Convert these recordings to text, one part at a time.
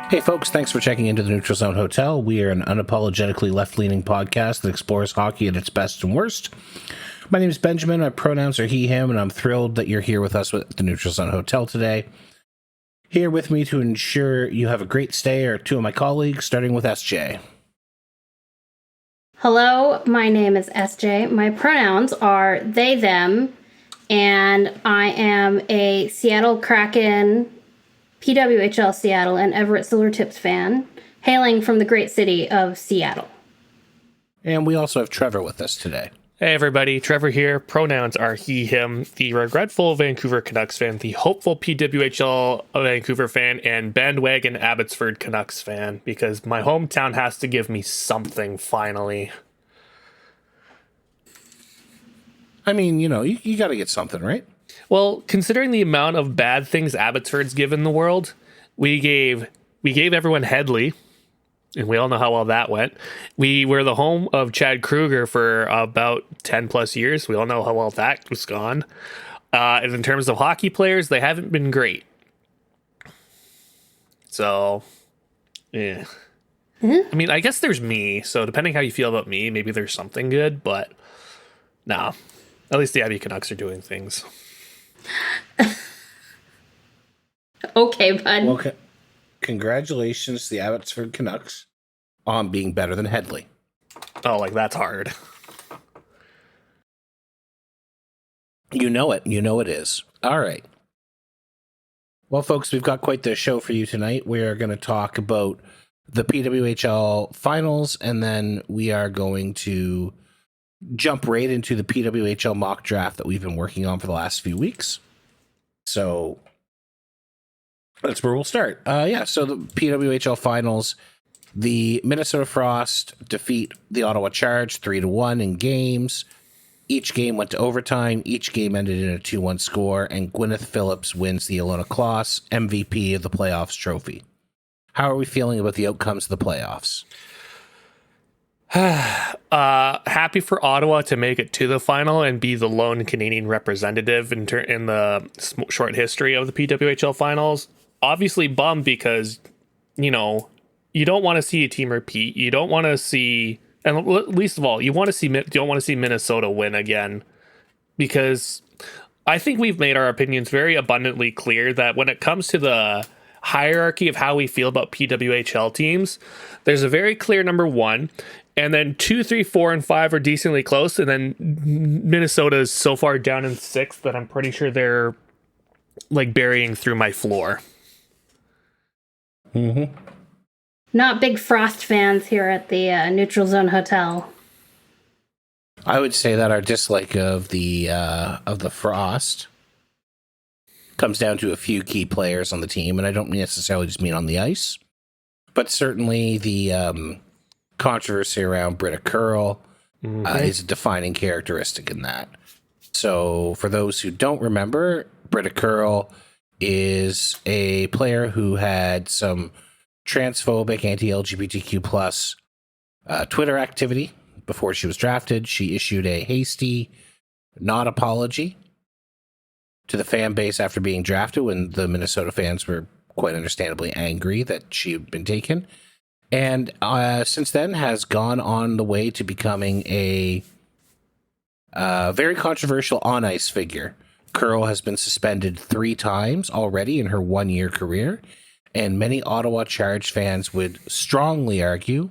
Hey folks, thanks for checking into the Neutral Zone Hotel. We are an unapologetically left-leaning podcast that explores hockey at its best and worst. My name is Benjamin, my pronouns are he, him, and I'm thrilled that you're here with us at the Neutral Zone Hotel today. Here with me to ensure you have a great stay are two of my colleagues, starting with SJ. Hello, my name is SJ. My pronouns are they, them, and I am a Seattle Kraken, PWHL Seattle, and Everett Silvertips fan, hailing from the great city of Seattle. And we also have Trevor with us today. Hey everybody, Trevor here. Pronouns are he, him, the regretful Vancouver Canucks fan, the hopeful PWHL Vancouver fan, and bandwagon Abbotsford Canucks fan, because my hometown has to give me something finally. I mean, you know, you got to get something, right? Well, considering the amount of bad things Abbotsford's given the world, we gave everyone Headley, and we all know how well that went. We were the home of Chad Kruger for about 10 plus years. We all know how well that was gone. And in terms of hockey players, they haven't been great. So, yeah. I mean, I guess there's me. So depending how you feel about me, maybe there's something good, but no. At least the Abbey Canucks are doing things. Okay, bud. Well, congratulations to the Abbotsford Canucks on being better than Headley. Oh, like that's hard. You know it. You know it is. All right. Well, folks, we've got quite the show for you tonight. We are going to talk about the PWHL Finals, and then we are going to jump right into the PWHL mock draft that we've been working on for the last few weeks. So that's where we'll start. So the PWHL Finals, the Minnesota Frost defeat the Ottawa Charge 3-1 in games. Each game went to overtime. Each game ended in a 2-1 score, and Gwyneth Phillips wins the Ilona Kloss MVP of the playoffs trophy. How are we feeling about the outcomes of the playoffs? Happy for Ottawa to make it to the final and be the lone Canadian representative in the short history of the PWHL Finals. Obviously bummed because, you know, you don't want to see a team repeat. You don't want to see, and least of all, you don't want to see Minnesota win again, because I think we've made our opinions very abundantly clear that when it comes to the hierarchy of how we feel about PWHL teams, there's a very clear number one, and then 2, 3, 4, and 5 are decently close, and then Minnesota is so far down in 6th that I'm pretty sure they're like burying through my floor. Mm-hmm. Not big Frost fans here at the Neutral Zone Hotel. I would say that our dislike of the Frost comes down to a few key players on the team, and I don't necessarily just mean on the ice, but certainly the controversy around Britta Curl is a defining characteristic in that. So for those who don't remember, Britta Curl is a player who had some transphobic, anti-LGBTQ plus Twitter activity before she was drafted. She issued a hasty not apology to the fan base after being drafted, when the Minnesota fans were quite understandably angry that she had been taken. And since then has gone on the way to becoming a very controversial on-ice figure. Curl has been suspended 3 times already in her 1-year career, and many Ottawa Charge fans would strongly argue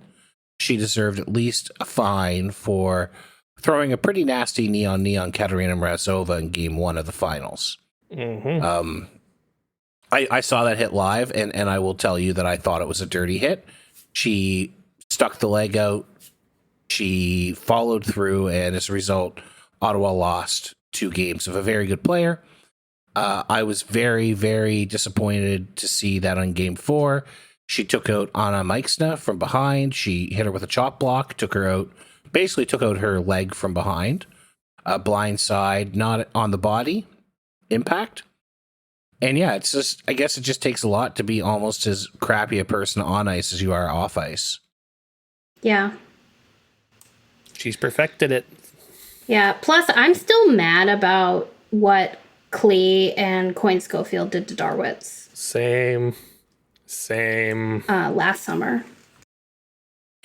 she deserved at least a fine for throwing a pretty nasty knee-on-knee on Katerina Mrazova in Game 1 of the Finals. Mm-hmm. I saw that hit live, and I will tell you that I thought it was a dirty hit. She stuck the leg out. She followed through, and as a result, Ottawa lost 2 games of a very good player. I was very, very disappointed to see that on Game 4. She took out Anna Meixna from behind. She hit her with a chop block, basically took out her leg from behind. Blind side, not on the body. Impact. And yeah, it's just, I guess it just takes a lot to be almost as crappy a person on ice as you are off ice. Yeah. She's perfected it. Yeah. Plus, I'm still mad about what Klee and Coyne Schofield did to Darwitz. Same. Same. last summer.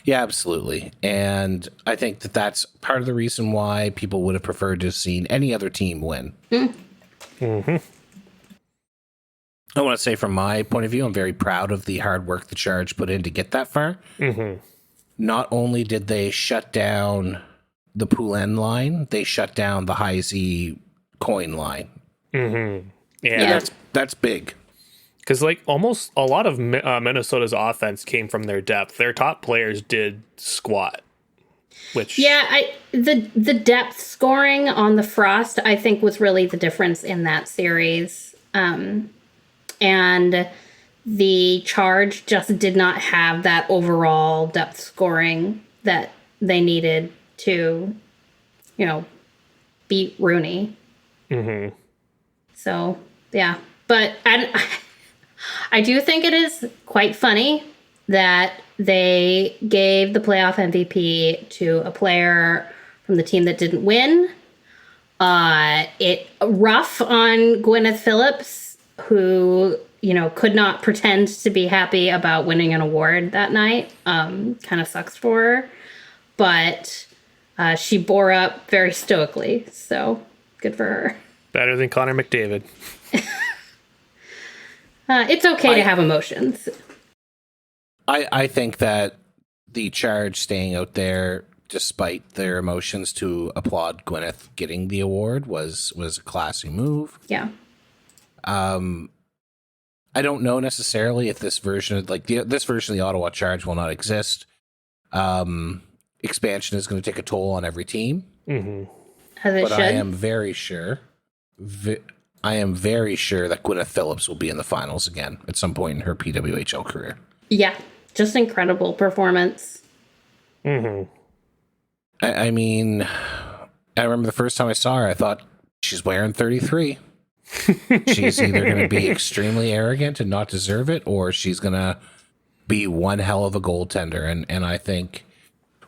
Yeah, absolutely. And I think that that's part of the reason why people would have preferred to have seen any other team win. Mm-hmm. I want to say from my point of view, I'm very proud of the hard work the Charge put in to get that far. Mm-hmm. Not only did they shut down the Poulin line, they shut down the High Z coin line. Mm-hmm. Yeah. That's big. Because like almost a lot of Minnesota's offense came from their depth. Their top players did squat, which the depth scoring on the Frost I think was really the difference in that series, and the Charge just did not have that overall depth scoring that they needed to, beat Rooney. Mm-hmm. So yeah, but I do think it is quite funny that they gave the playoff MVP to a player from the team that didn't win. It rough on Gwyneth Phillips, who could not pretend to be happy about winning an award that night. Kind of sucks for her, but she bore up very stoically. So good for her. Better than Connor McDavid. It's okay to have emotions. I think that the Charge staying out there despite their emotions to applaud Gwyneth getting the award was a classy move. Yeah. I don't know necessarily if this version of this version of the Ottawa Charge will not exist. Expansion is going to take a toll on every team. Mm-hmm. As it But should. I am very sure that Gwyneth Phillips will be in the finals again at some point in her PWHL career. Yeah. Just incredible performance. Mm-hmm. I mean, I remember the first time I saw her, I thought she's wearing 33. She's either going to be extremely arrogant and not deserve it, or she's going to be one hell of a goaltender. And I think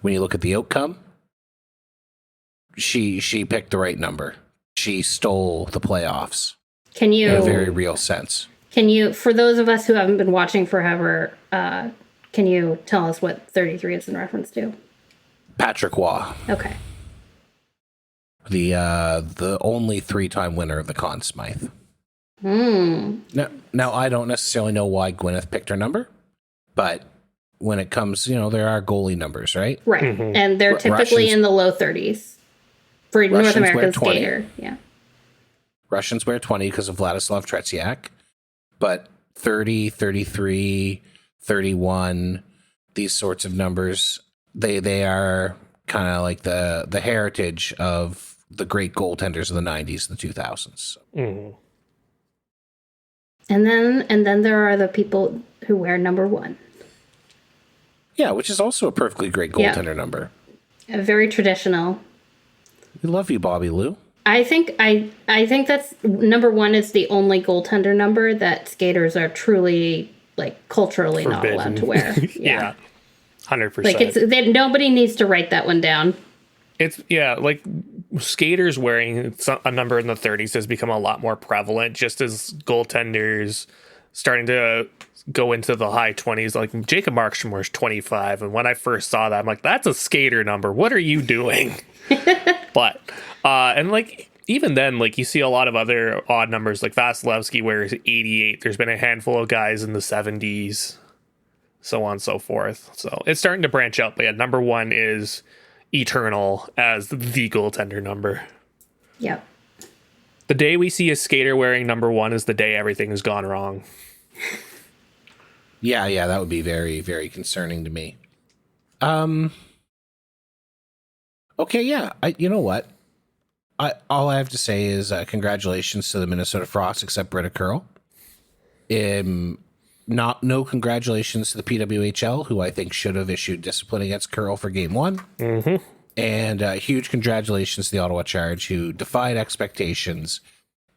when you look at the outcome, she picked the right number. She stole the playoffs Can in a you, very real sense. for those of us who haven't been watching forever, can you tell us what 33 is in reference to? Patrick Waugh, Okay. the only 3-time winner of the Conn Smythe. Hmm. Now, I don't necessarily know why Gwyneth picked her number, but when it comes, there are goalie numbers, right? Right. Mm-hmm. And they're typically Russians- in the low 30s for North Russians wear American 20. skater. Yeah. Russians wear 20 because of Vladislav Tretiak, but 30, 33, 31, these sorts of numbers, they are kind of like the heritage of the great goaltenders of the 90s and the 2000s. Mm-hmm. And then there are the people who wear number 1. Yeah, which is also a perfectly great goaltender number. Very traditional. We love you, Bobby Lou. I think that's number 1 is the only goaltender number that skaters are truly culturally Forbidden. not allowed to wear. Yeah. 100%. Nobody needs to write that one down. It's skaters wearing a number in the 30s has become a lot more prevalent, just as goaltenders starting to go into the high 20s. Like Jacob Markstrom wears 25, and when I first saw that, I'm like, that's a skater number. What are you doing? But even then, you see a lot of other odd numbers, like Vasilevsky wears 88. There's been a handful of guys in the 70s, so on and so forth. So it's starting to branch out. But yeah, number 1 is eternal as the goaltender number. Yep. The day we see a skater wearing number 1 is the day everything has gone wrong. Yeah, that would be very, very concerning to me. Okay, yeah. You know what? All I have to say is congratulations to the Minnesota Frost, except Britta Curl. No congratulations to the PWHL, who I think should have issued discipline against Curl for Game 1. Mm-hmm. And huge congratulations to the Ottawa Charge, who defied expectations.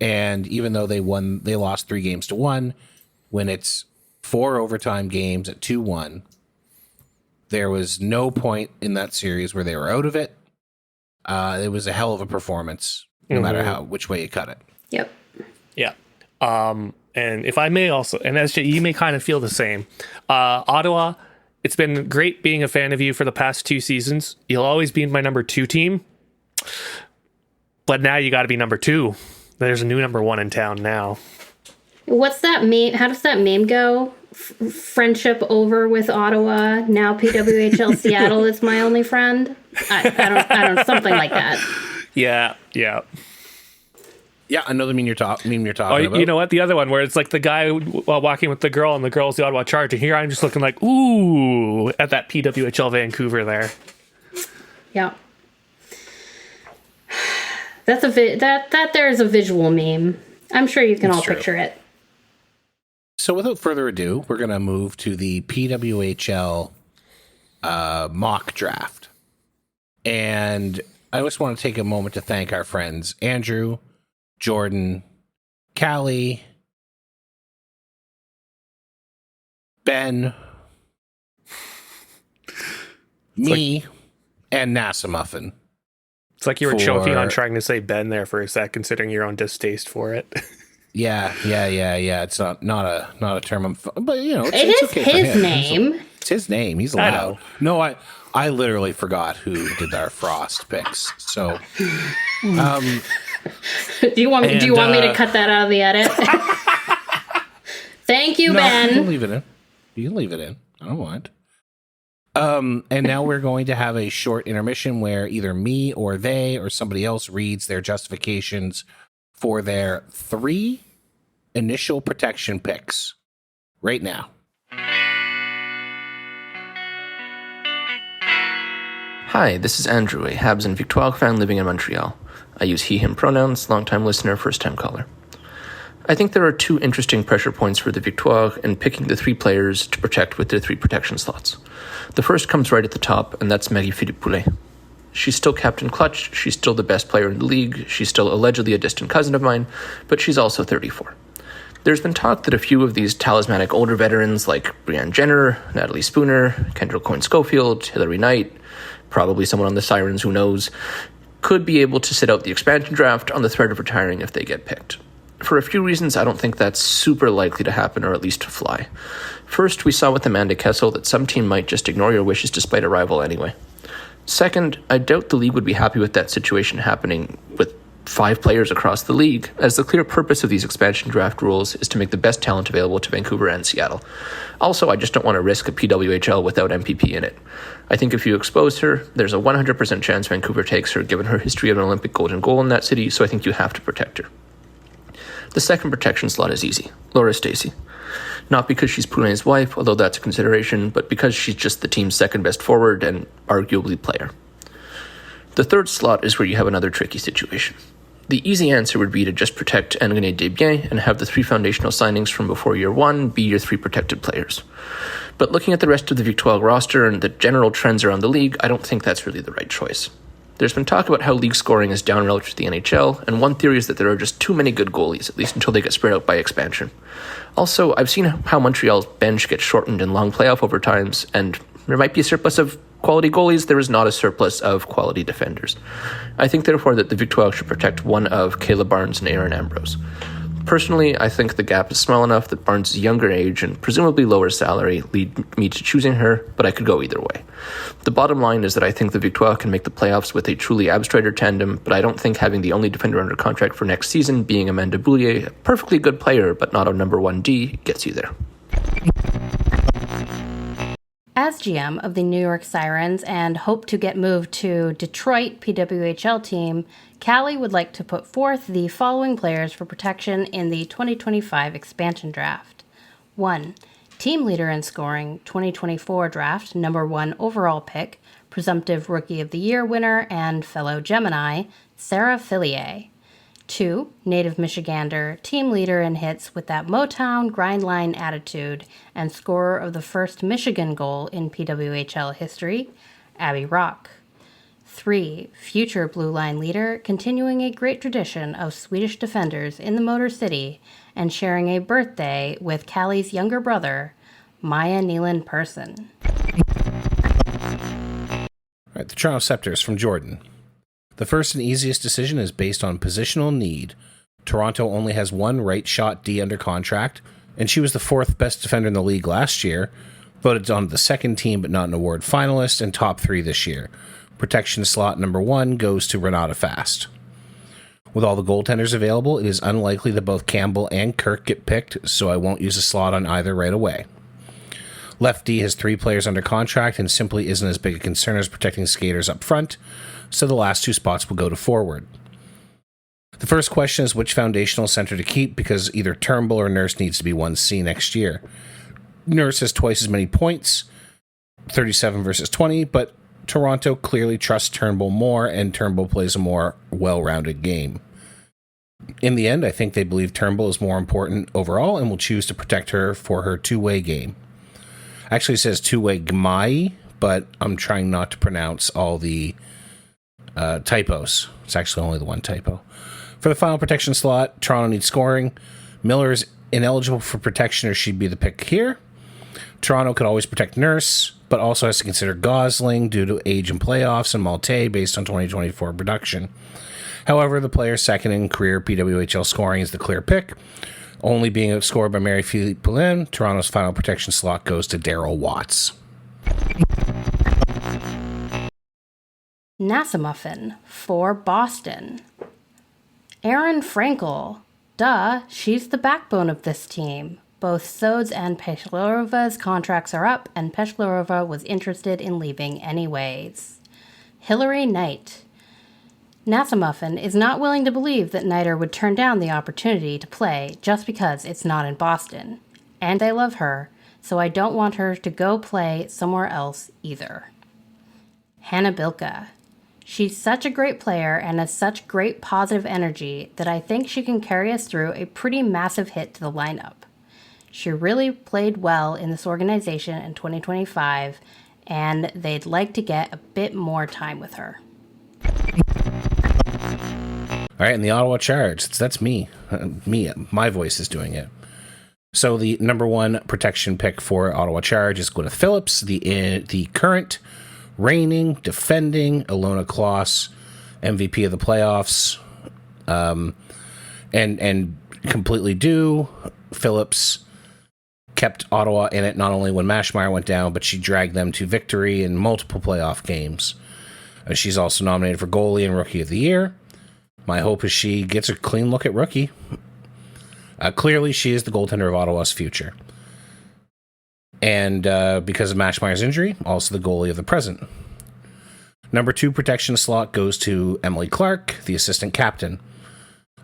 And even though they lost 3-1, when it's 4 overtime games at 2-1, there was no point in that series where they were out of it. It was a hell of a performance, no matter which way you cut it. Yep. Yeah. And if I may also, and SJ, you may kind of feel the same. Ottawa, it's been great being a fan of you for the past 2 seasons. You'll always be my number 2 team. But now you got to be number 2. There's a new number 1 in town now. What's that meme? How does that meme go? Friendship over with Ottawa. Now PWHL Seattle is my only friend. I don't, something like that. Yeah. Yeah, another meme you're talking about. You know what? The other one where it's like the guy while walking with the girl and the girl's the Ottawa Charge. And here I'm just looking like, ooh, at that PWHL Vancouver there. Yeah. That's that there's a visual meme. I'm sure you can all picture it. So without further ado, we're going to move to the PWHL mock draft. And I just want to take a moment to thank our friends Andrew, Jordan, Callie, Ben, me, and NASA Muffin. It's like you were choking on trying to say Ben there for a sec, considering your own distaste for it. Yeah. It's not a term, but you know, it is okay his name. It's his name. He's allowed. No, I literally forgot who did our Frost picks. So, do you want me to cut that out of the edit? Thank you, Ben. You can leave it in. I don't mind. And now we're going to have a short intermission where either me or they or somebody else reads their justifications for their 3 initial protection picks right now. Hi, this is Andrew, a Habs and Victoire fan living in Montreal. I use he, him pronouns, long-time listener, first-time caller. I think there are 2 interesting pressure points for the Victoire in picking the 3 players to protect with their 3 protection slots. The first comes right at the top, and that's Marie-Philippe Poulet. She's still Captain Clutch, she's still the best player in the league, she's still allegedly a distant cousin of mine, but she's also 34. There's been talk that a few of these talismanic older veterans like Brianne Jenner, Natalie Spooner, Kendra Coyne-Schofield, Hillary Knight, probably someone on the Sirens, who knows, could be able to sit out the expansion draft on the threat of retiring if they get picked. For a few reasons, I don't think that's super likely to happen, or at least to fly. First, we saw with Amanda Kessel that some team might just ignore your wishes despite a rival anyway. Second, I doubt the league would be happy with that situation happening with 5 players across the league, as the clear purpose of these expansion draft rules is to make the best talent available to Vancouver and Seattle. Also, I just don't want to risk a PWHL without MPP in it. I think if you expose her, there's a 100% chance Vancouver takes her, given her history of an Olympic golden goal in that city, so I think you have to protect her. The second protection slot is easy, Laura Stacey. Not because she's Poulet's wife, although that's a consideration, but because she's just the team's second best forward and arguably player. The third slot is where you have another tricky situation. The easy answer would be to just protect Angone Desbiens and have the 3 foundational signings from before year 1 be your 3 protected players. But looking at the rest of the Victoire roster and the general trends around the league, I don't think that's really the right choice. There's been talk about how league scoring is down relative to the NHL, and one theory is that there are just too many good goalies, at least until they get spread out by expansion. Also, I've seen how Montreal's bench gets shortened in long playoff overtimes, and there might be a surplus of quality goalies. There is not a surplus of quality defenders. I think, therefore, that the Victoire should protect one of Kayla Barnes and Aaron Ambrose. Personally, I think the gap is small enough that Barnes' younger age and presumably lower salary lead me to choosing her, but I could go either way. The bottom line is that I think the Victoire can make the playoffs with a truly abstrider tandem, but I don't think having the only defender under contract for next season being Amanda Boulier, a perfectly good player but not a number 1D, gets you there. As GM of the New York Sirens and hope to get moved to Detroit PWHL team, Callie would like to put forth the following players for protection in the 2025 expansion draft. 1. Team leader in scoring, 2024 draft, number 1 overall pick, presumptive Rookie of the Year winner, and fellow Gemini, Sarah Fillier. 2. Native Michigander, team leader in hits with that Motown grindline attitude and scorer of the first Michigan goal in PWHL history, Abby Rock. 3. Future Blue Line leader, continuing a great tradition of Swedish defenders in the Motor City and sharing a birthday with Callie's younger brother, Maya Nealon Person. All right, the Toronto Scepters from Jordan. The first and easiest decision is based on positional need. Toronto only has one right shot D under contract, and she was the 4th best defender in the league last year, voted on the second team but not an award finalist, and top 3 this year. Protection slot number 1 goes to Renata Fast. With all the goaltenders available, it is unlikely that both Campbell and Kirk get picked, so I won't use a slot on either right away. Left D has 3 players under contract and simply isn't as big a concern as protecting skaters up front, so the last 2 spots will go to forward. The first question is which foundational center to keep, because either Turnbull or Nurse needs to be 1C next year. Nurse has twice as many points, 37 versus 20, but Toronto clearly trusts Turnbull more, and Turnbull plays a more well-rounded game. In the end, I think they believe Turnbull is more important overall and will choose to protect her for her two-way game. Actually, it says two-way Gmai, but I'm trying not to pronounce all the typos. It's actually only the one typo. For the final protection slot, Toronto needs scoring. Miller is ineligible for protection, or she'd be the pick here. Toronto could always protect Nurse, but also has to consider Gosling due to age in playoffs and Malte based on 2024 production. However, the player's second in career PWHL scoring is the clear pick, only being outscored by Marie-Philippe Poulin. Toronto's final protection slot goes to Daryl Watts. Nasamuffin for Boston. Erin Frankel. Duh, she's the backbone of this team. Both Sodes and Peshlerova's contracts are up, and Peshlerova was interested in leaving anyways. Hillary Knight. Nasamuffin is not willing to believe that Knighter would turn down the opportunity to play just because it's not in Boston. And I love her, so I don't want her to go play somewhere else either. Hannah Bilka. She's such a great player and has such great positive energy that I think she can carry us through a pretty massive hit to the lineup. She really played well in this organization in 2025, and they'd like to get a bit more time with her. All right, and the Ottawa Charge. That's me. My voice is doing it. So the number 1 protection pick for Ottawa Charge is Gwyneth Phillips, the current reigning, defending Ilona Kloss MVP of the playoffs, and completely due. Phillips kept Ottawa in it not only when Mashmeyer went down, but she dragged them to victory in multiple playoff games. She's also nominated for Goalie and Rookie of the Year. My hope is she gets a clean look at Rookie. Clearly, she is the goaltender of Ottawa's future. And because of Mashmeyer's injury, also the goalie of the present. Number 2 protection slot goes to Emily Clark, the assistant captain.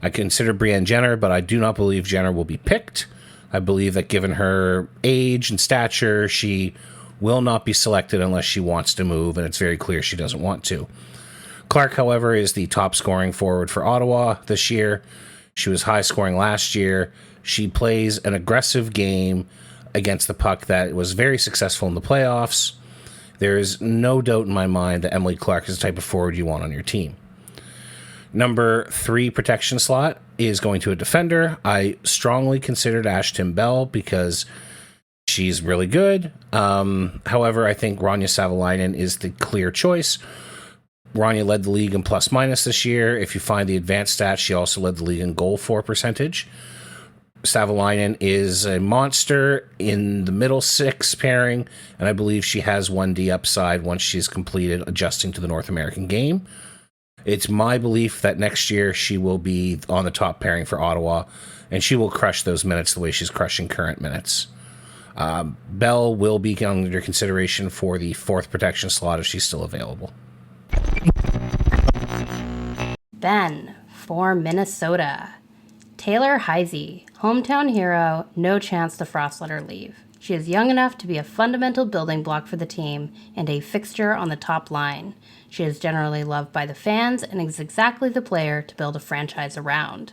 I consider Brienne Jenner, but I do not believe Jenner will be picked. I believe that given her age and stature, she will not be selected unless she wants to move, and it's very clear she doesn't want to. Clark, however, is the top scoring forward for Ottawa this year. She was high scoring last year. She plays an aggressive game against the puck that was very successful in the playoffs. There is no doubt in my mind that Emily Clark is the type of forward you want on your team. Number 3 protection slot is going to a defender. I strongly considered Ashton Bell because she's really good. However, I think Rania Savalainen is the clear choice. Rania led the league in plus minus this year. If you find the advanced stats, she also led the league in goal for percentage. Savalainen is a monster in the middle 6 pairing, and I believe she has 1D upside once she's completed adjusting to the North American game. It's my belief that next year she will be on the top pairing for Ottawa, and she will crush those minutes the way she's crushing current minutes. Bell will be under consideration for the 4th protection slot if she's still available. Ben for Minnesota. Taylor Heisey, hometown hero, no chance to Frost let her leave. She is young enough to be a fundamental building block for the team and a fixture on the top line. She is generally loved by the fans and is exactly the player to build a franchise around.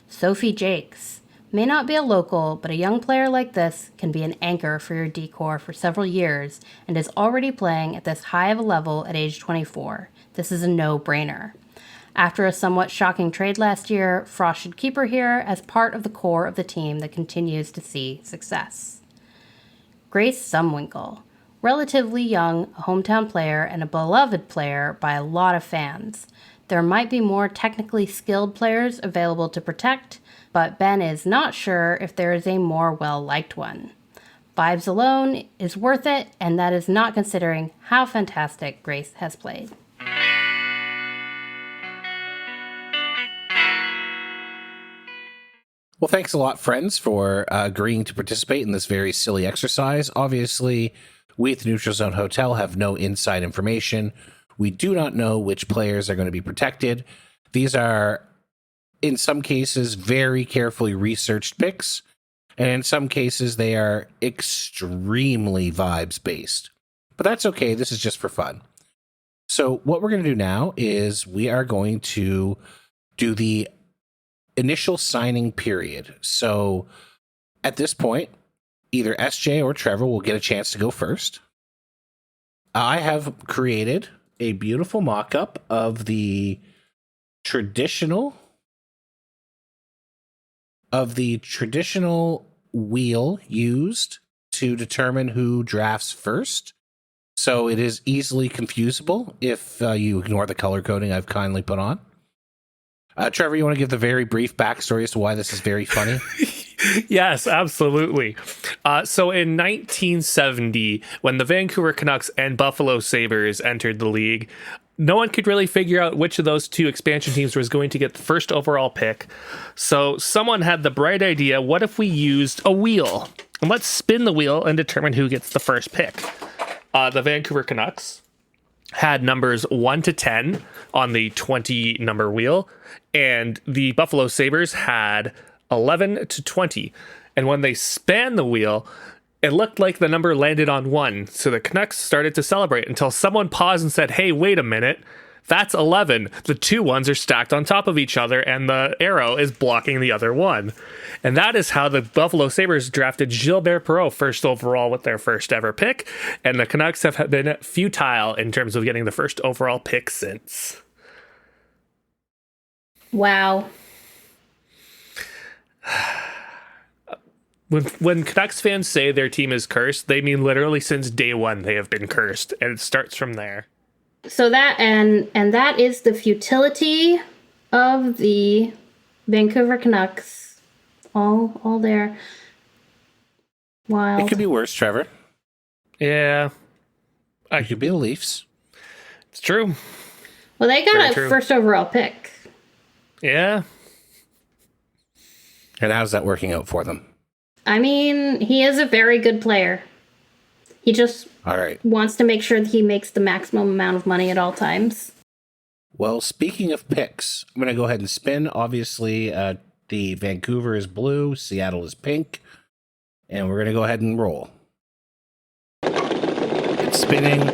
Sophie Jakes, may not be a local, but a young player like this can be an anchor for your decor for several years and is already playing at this high of a level at age 24. This is a no-brainer. After a somewhat shocking trade last year, Frost should keep her here as part of the core of the team that continues to see success. Grace Zumwinkle, relatively young, a hometown player, and a beloved player by a lot of fans. there might be more technically skilled players available to protect, but Ben is not sure if there is a more well-liked one. Vibes alone is worth it, and that is not considering how fantastic Grace has played. Well, thanks a lot, friends, for agreeing to participate in this very silly exercise. Obviously, we at the Neutral Zone Hotel have no inside information. We do not know which players are going to be protected. These are, in some cases, very carefully researched picks, and in some cases, they are extremely vibes-based. But that's okay. This is just for fun. So what we're going to do now is we are going to do the initial signing period. So at this point, either SJ or Trevor will get a chance to go first. I have created a beautiful mock-up of the traditional wheel used to determine who drafts first. So it is easily confusable if you ignore the color coding I've kindly put on. Trevor, you want to give the very brief backstory as to why this is very funny? Yes, absolutely. So in 1970, when the Vancouver Canucks and Buffalo Sabres entered the league, no one could really figure out which of those two expansion teams was going to get the first overall pick. So someone had the bright idea, what if we used a wheel? And let's spin the wheel and determine who gets the first pick. The Vancouver Canucks had numbers 1 to 10 on the 20 number wheel, and the Buffalo Sabres had 11 to 20. And when they span the wheel, it looked like the number landed on 1. So the Canucks started to celebrate until someone paused and said, hey, wait a minute. That's 11. The two ones are stacked on top of each other, and the arrow is blocking the other one. And that is how the Buffalo Sabres drafted Gilbert Perreault first overall with their first ever pick. And the Canucks have been futile in terms of getting the first overall pick since. Wow. When Canucks fans say their team is cursed, they mean literally since day one they have been cursed, and it starts from there. So that and that is the futility of the Vancouver Canucks. All there. Wild. It could be worse, Trevor. Yeah. It could be the Leafs. It's true. Well, they got a first overall pick. Yeah. And how's that working out for them? I mean, he is a very good player. He just all right. Wants to make sure that he makes the maximum amount of money at all times. Well, speaking of picks, I'm going to go ahead and spin. Obviously, the Vancouver is blue, Seattle is pink, and we're going to go ahead and roll. It's spinning.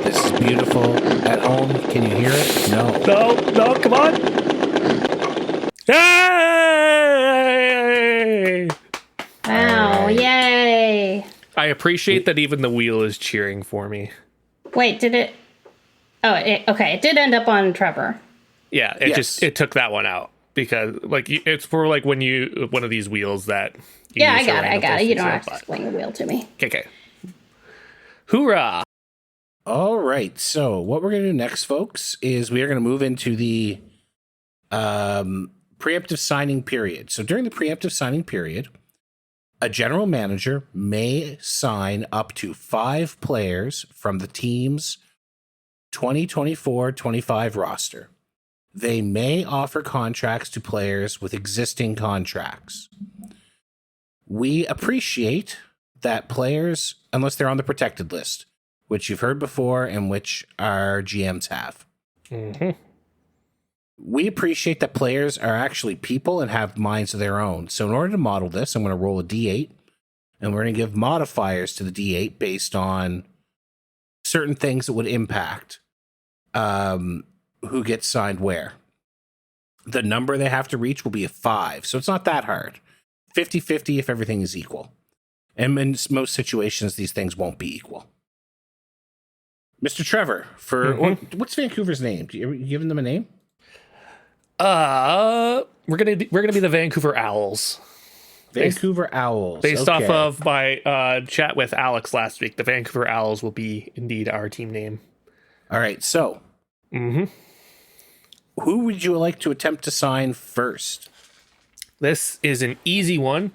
This is beautiful. At home, can you hear it? No, come on. Yay! Wow, right. Yay! I appreciate that even the wheel is cheering for me. Wait, did it? Oh, okay. It did end up on Trevor. Yeah, it took that one out because it's for when you one of these wheels that. I got it. You don't have to explain the wheel to me. Okay. Hoorah! All right. So what we're going to do next, folks, is we are going to move into the preemptive signing period. So during the preemptive signing period, a general manager may sign up to 5 players from the team's 2024-25 roster. They may offer contracts to players with existing contracts. We appreciate that players, unless they're on the protected list, which you've heard before and which our GMs have. Mm-hmm. We appreciate that players are actually people and have minds of their own. So in order to model this, I'm going to roll a D8, and we're going to give modifiers to the D8 based on certain things that would impact who gets signed where. The number they have to reach will be a 5, so it's not that hard. 50-50 if everything is equal. And in most situations, these things won't be equal. Mr. Trevor, what's Vancouver's name? You giving them a name? We're gonna be the Vancouver Owls. Vancouver Owls. Based off of my chat with Alex last week, the Vancouver Owls will be indeed our team name. All right, so who would you like to attempt to sign first? This is an easy one.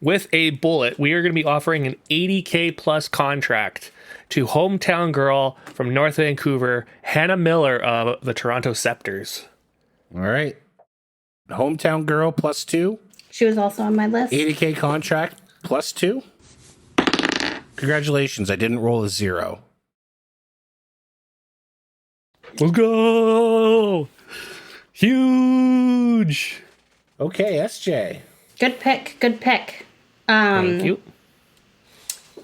With a bullet, we are going to be offering an 80K plus contract to hometown girl from North Vancouver, Hannah Miller of the Toronto Scepters. All right. Hometown girl +2. She was also on my list. 80K contract +2. Congratulations. I didn't roll a 0. Let's go! Huge! Okay, SJ. Good pick. Good pick. Thank you.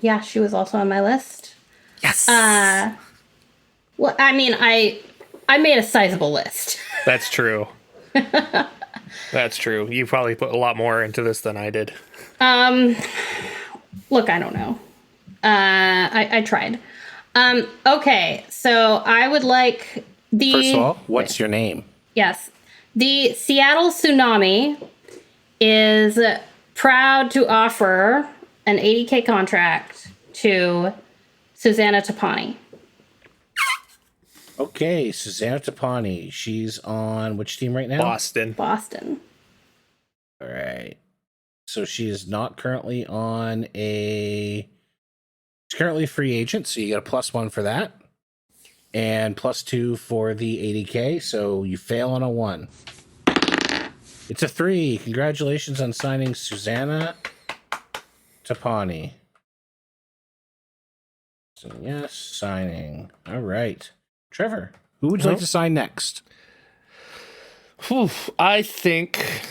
Yeah, she was also on my list. Yes! Well, I mean, I made a sizable list. That's true. That's true. You probably put a lot more into this than I did. Look, I don't know. I tried. Okay, so I would like the... First of all, what's your name? Yes. The Seattle Tsunami is proud to offer an 80K contract to Susanna Tapani. Okay, Susanna Tapani. She's on which team right now? Boston. All right. So she is not currently on a... She's currently a free agent, so you get a +1 for that. And +2 for the 80K, so you fail on a 1. It's a 3. Congratulations on signing Susanna Tapani. So yes, signing. All right. Trevor, who would you like to sign next? Whew, I think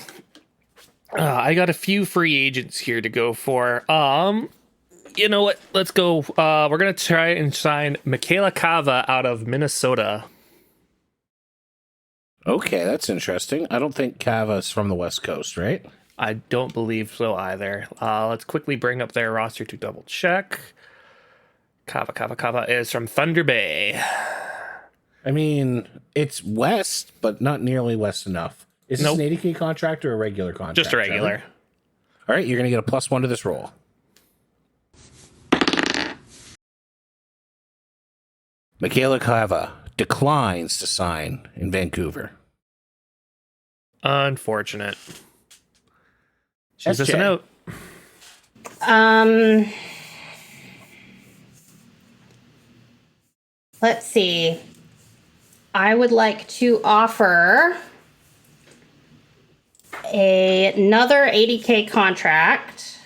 I got a few free agents here to go for. You know what? Let's go. We're gonna try and sign Michaela Cava out of Minnesota. Okay, that's interesting. I don't think Cava's from the West Coast, right? I don't believe so either. Let's quickly bring up their roster to double check. Cava is from Thunder Bay. I mean, it's west, but not nearly west enough. Is this an 80K contract or a regular contract? Just a regular. Trevor? All right, you're going to get a +1 to this roll. Michaela Cava declines to sign in Vancouver. Unfortunate. She's SJ. just a note. Let's see. I would like to offer another 80K contract.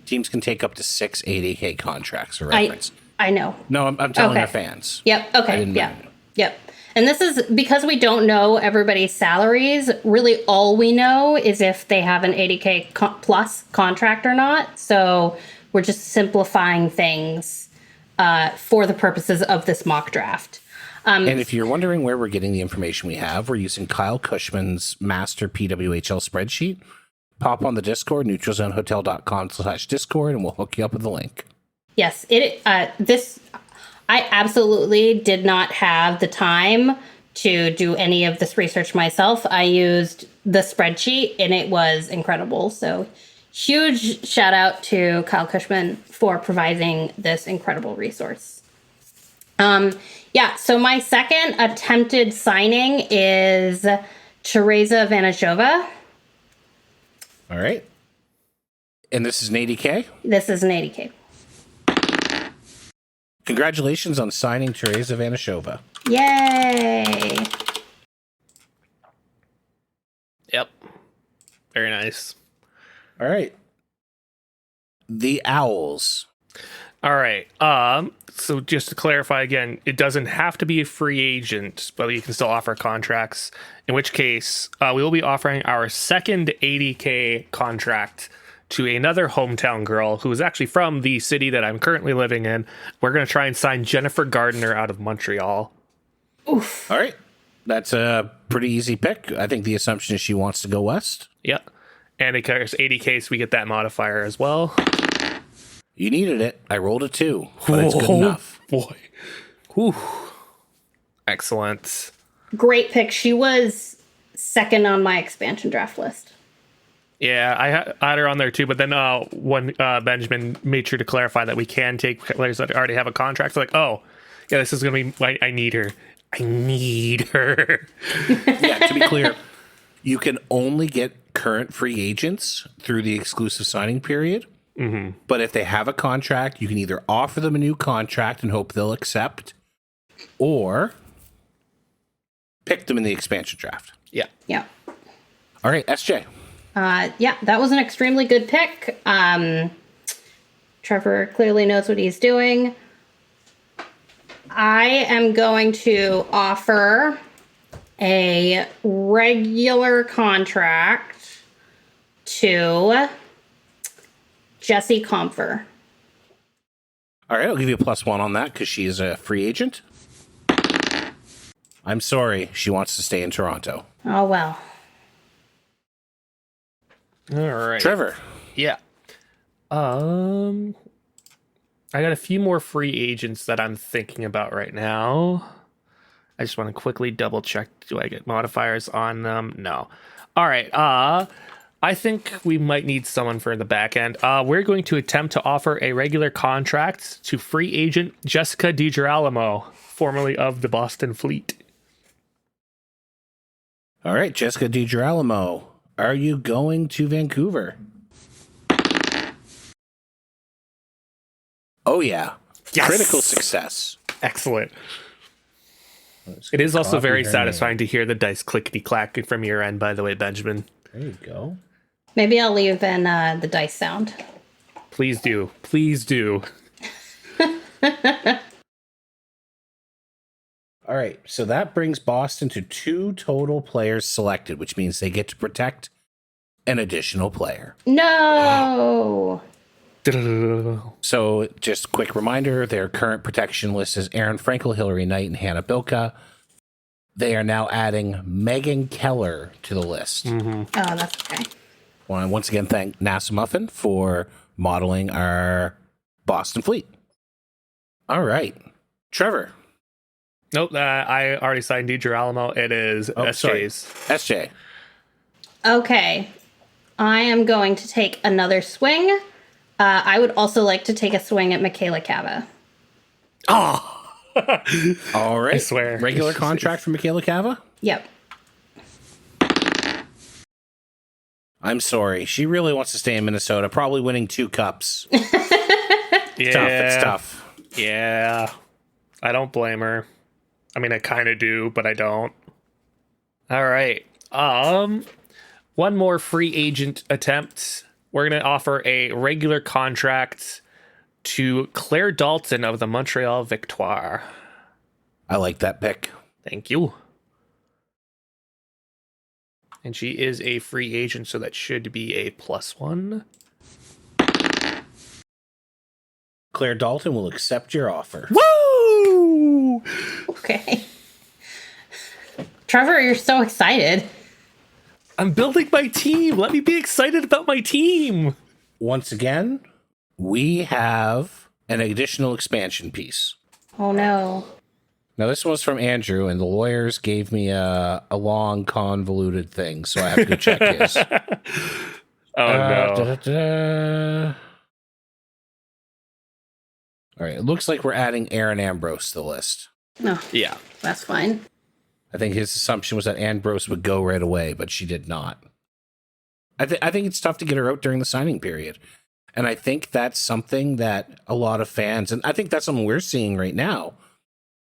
Teams can take up to 6 80K contracts for reference. I know. No, I'm telling Okay. our fans. Yep. I Okay. didn't Yeah. know. Yep. And this is because we don't know everybody's salaries. Really, all we know is if they have an 80K plus contract or not. So we're just simplifying things for the purposes of this mock draft. And if you're wondering where we're getting the information we have, we're using Kyle Cushman's master PWHL spreadsheet. Pop on the Discord, neutralzonehotel.com/Discord, and we'll hook you up with the link. Yes, I absolutely did not have the time to do any of this research myself. I used the spreadsheet and it was incredible. So huge shout out to Kyle Cushman for providing this incredible resource. So my second attempted signing is Teresa Vanashova. All right. And this is an 80K? This is an 80K. Congratulations on signing Teresa Vanashova. Yay! Yep. Very nice. All right. The Owls. All right. So just to clarify again, it doesn't have to be a free agent, but you can still offer contracts. In which case, we will be offering our second 80K contract to another hometown girl who is actually from the city that I'm currently living in. We're going to try and sign Jennifer Gardner out of Montreal. Oof. All right. That's a pretty easy pick. I think the assumption is she wants to go west. Yep. And it covers 80K, so we get that modifier as well. You needed it. I rolled a 2, but it's good enough. Boy. Whew. Excellent. Great pick. She was second on my expansion draft list. Yeah, I had her on there too, but then when Benjamin made sure to clarify that we can take players that already have a contract, like, oh, yeah, this is going to be, I need her. I need her. Yeah, to be clear, you can only get current free agents through the exclusive signing period. Mm-hmm. But if they have a contract, you can either offer them a new contract and hope they'll accept, or pick them in the expansion draft. Yeah. Yeah. All right, SJ. Yeah, that was an extremely good pick. Trevor clearly knows what he's doing. I am going to offer a regular contract to Jessie Comfer. All right, I'll give you a +1 on that because she is a free agent. I'm sorry, she wants to stay in Toronto. Oh, well. All right. Trevor. Yeah. I got a few more free agents that I'm thinking about right now. I just want to quickly double check. Do I get modifiers on them? No. All right. I think we might need someone for the back end. We're going to attempt to offer a regular contract to free agent Jessica DiGirolamo, formerly of the Boston Fleet. All right, Jessica DiGirolamo. Are you going to Vancouver? Oh, yeah. Yes! Critical success. Excellent. It is also very satisfying to hear the dice clickety-clack from your end, by the way, Benjamin. There you go. Maybe I'll leave in the dice sound. Please do. Please do. All right, so that brings Boston to 2 total players selected, which means they get to protect an additional player. No! So just a quick reminder, their current protection list is Aaron Frankel, Hillary Knight, and Hannah Bilka. They are now adding Megan Keller to the list. Oh, that's okay. I want to once again thank NASA Muffin for modeling our Boston Fleet. All right. Trevor. Nope, I already signed DiGirolamo. It is SJ's. SJ. Okay. I am going to take another swing. I would also like to take a swing at Michaela Cava. Oh! All right. I swear. Regular contract for Michaela Cava? Yep. I'm sorry. She really wants to stay in Minnesota, probably winning 2 cups. Yeah. It's tough. Yeah. I don't blame her. I mean, I kind of do, but I don't. All right. One more free agent attempt. We're going to offer a regular contract to Claire Dalton of the Montreal Victoire. I like that pick. Thank you. And she is a free agent, so that should be a +1. Claire Dalton will accept your offer. Woo! Okay. Trevor, you're so excited. I'm building my team. Let me be excited about my team. Once again, we have an additional expansion piece. Oh, no. Now, this was from Andrew, and the lawyers gave me a long, convoluted thing, so I have to go check his. No. All right, it looks like we're adding Aaron Ambrose to the list. No, Yeah. that's fine. I think his assumption was that Ambrose would go right away, but she did not. I think it's tough to get her out during the signing period. And I think that's something that a lot of fans, and I think that's something we're seeing right now.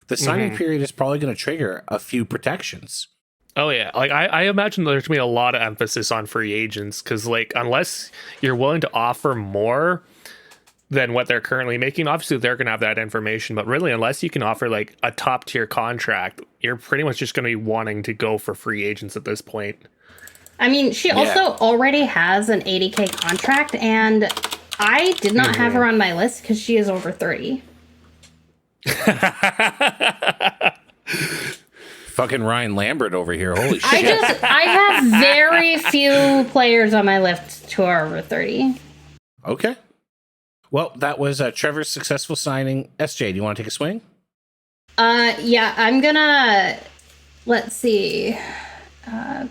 The signing period is probably going to trigger a few protections. Oh, yeah. Like, I imagine there's going to be a lot of emphasis on free agents because, like, unless you're willing to offer more than what they're currently making, obviously they're going to have that information. But really, unless you can offer, like, a top-tier contract, you're pretty much just going to be wanting to go for free agents at this point. I mean, she also already has an 80K contract, and I did not have her on my list because she is over 30. Fucking Ryan Lambert over here. Holy shit. I have very few players on my list who are over 30. Okay. Well, that was Trevor's successful signing. SJ, do you want to take a swing? Yeah, I'm gonna, let's see. I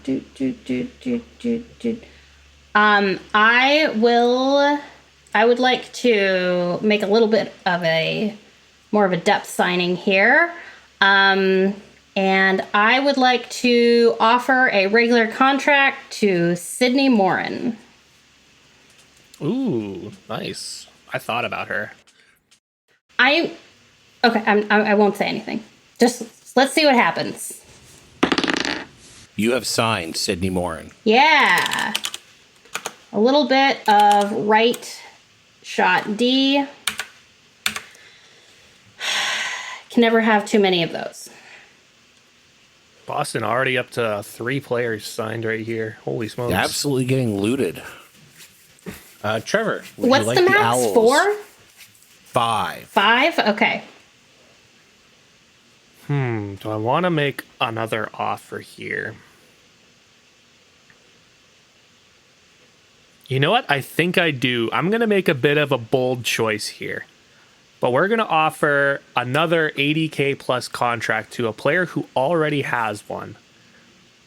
would like to make a little bit of more of a depth signing here. And I would like to offer a regular contract to Sydney Morin. Ooh, nice. I thought about her. I won't say anything. Just let's see what happens. You have signed Sydney Morin. Yeah. A little bit of right shot D. Can never have too many of those. Boston already up to 3 players signed right here. Holy smokes. Absolutely getting looted. Trevor, What's the max? Owls? 4? 5. 5? Okay. Do I want to make another offer here? You know what? I think I do. I'm going to make a bit of a bold choice here. But we're going to offer another 80K plus contract to a player who already has one.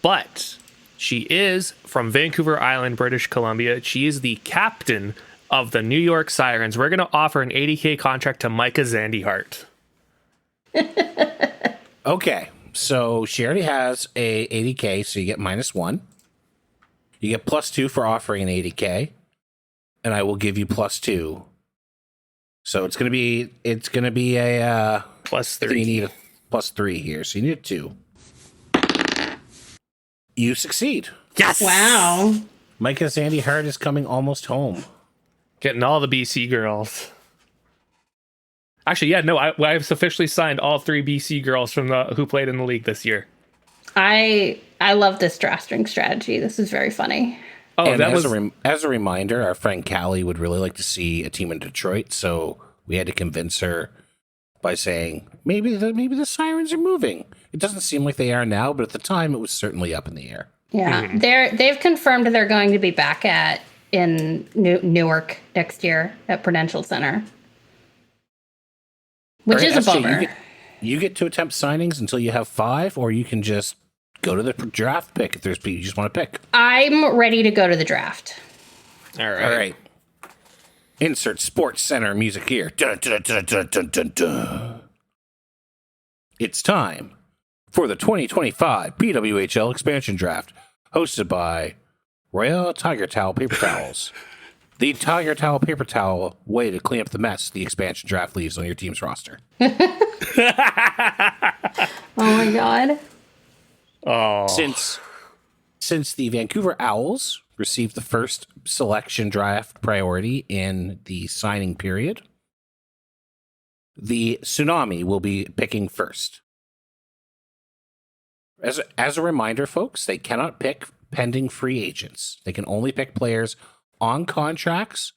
But she is from Vancouver Island, British Columbia. She is the captain of the New York Sirens. We're going to offer an 80K contract to Micah Zandyhart. Okay, so she already has a 80K, so you get -1. You get +2 for offering an 80K, and I will give you +2. So it's gonna be a +3. You need a +3 here, so you need a 2. You succeed. Yes! Wow. Micah Zandyhart is coming almost home. Getting all the BC girls. Actually, yeah, no, I've officially signed all 3 BC girls from who played in the league this year. I love this drawstring strategy. This is very funny. Oh, And that was as a reminder, our friend Callie would really like to see a team in Detroit, so we had to convince her by saying maybe the Sirens are moving. It doesn't seem like they are now, but at the time it was certainly up in the air. Yeah, they've confirmed they're going to be back in Newark next year at Prudential Center, which All right, is a SJ, bummer. You get to attempt signings until you have 5, or you can just go to the draft pick if there's people you just want to pick. I'm ready to go to the draft. all right. All right. Insert Sports Center music here. Dun, dun, dun, dun, dun, dun, dun. It's time for the 2025 PWHL Expansion Draft, hosted by Royal Tiger Towel Paper Towels. The Tiger Towel Paper Towel way to clean up the mess the expansion draft leaves on your team's roster. Oh my god. Oh, Since the Vancouver Owls received the first selection draft priority in the signing period, the Tsunami will be picking first. As a reminder, folks, they cannot pick pending free agents. They can only pick players on contracts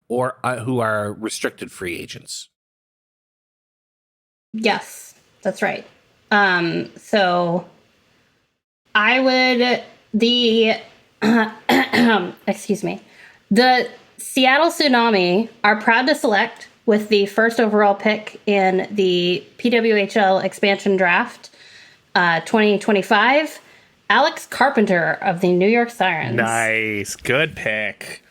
or who are restricted free agents. Yes, that's right. So I would excuse me. The Seattle Tsunami are proud to select with the first overall pick in the PWHL Expansion Draft 2025, Alex Carpenter of the New York Sirens. nice. Good pick.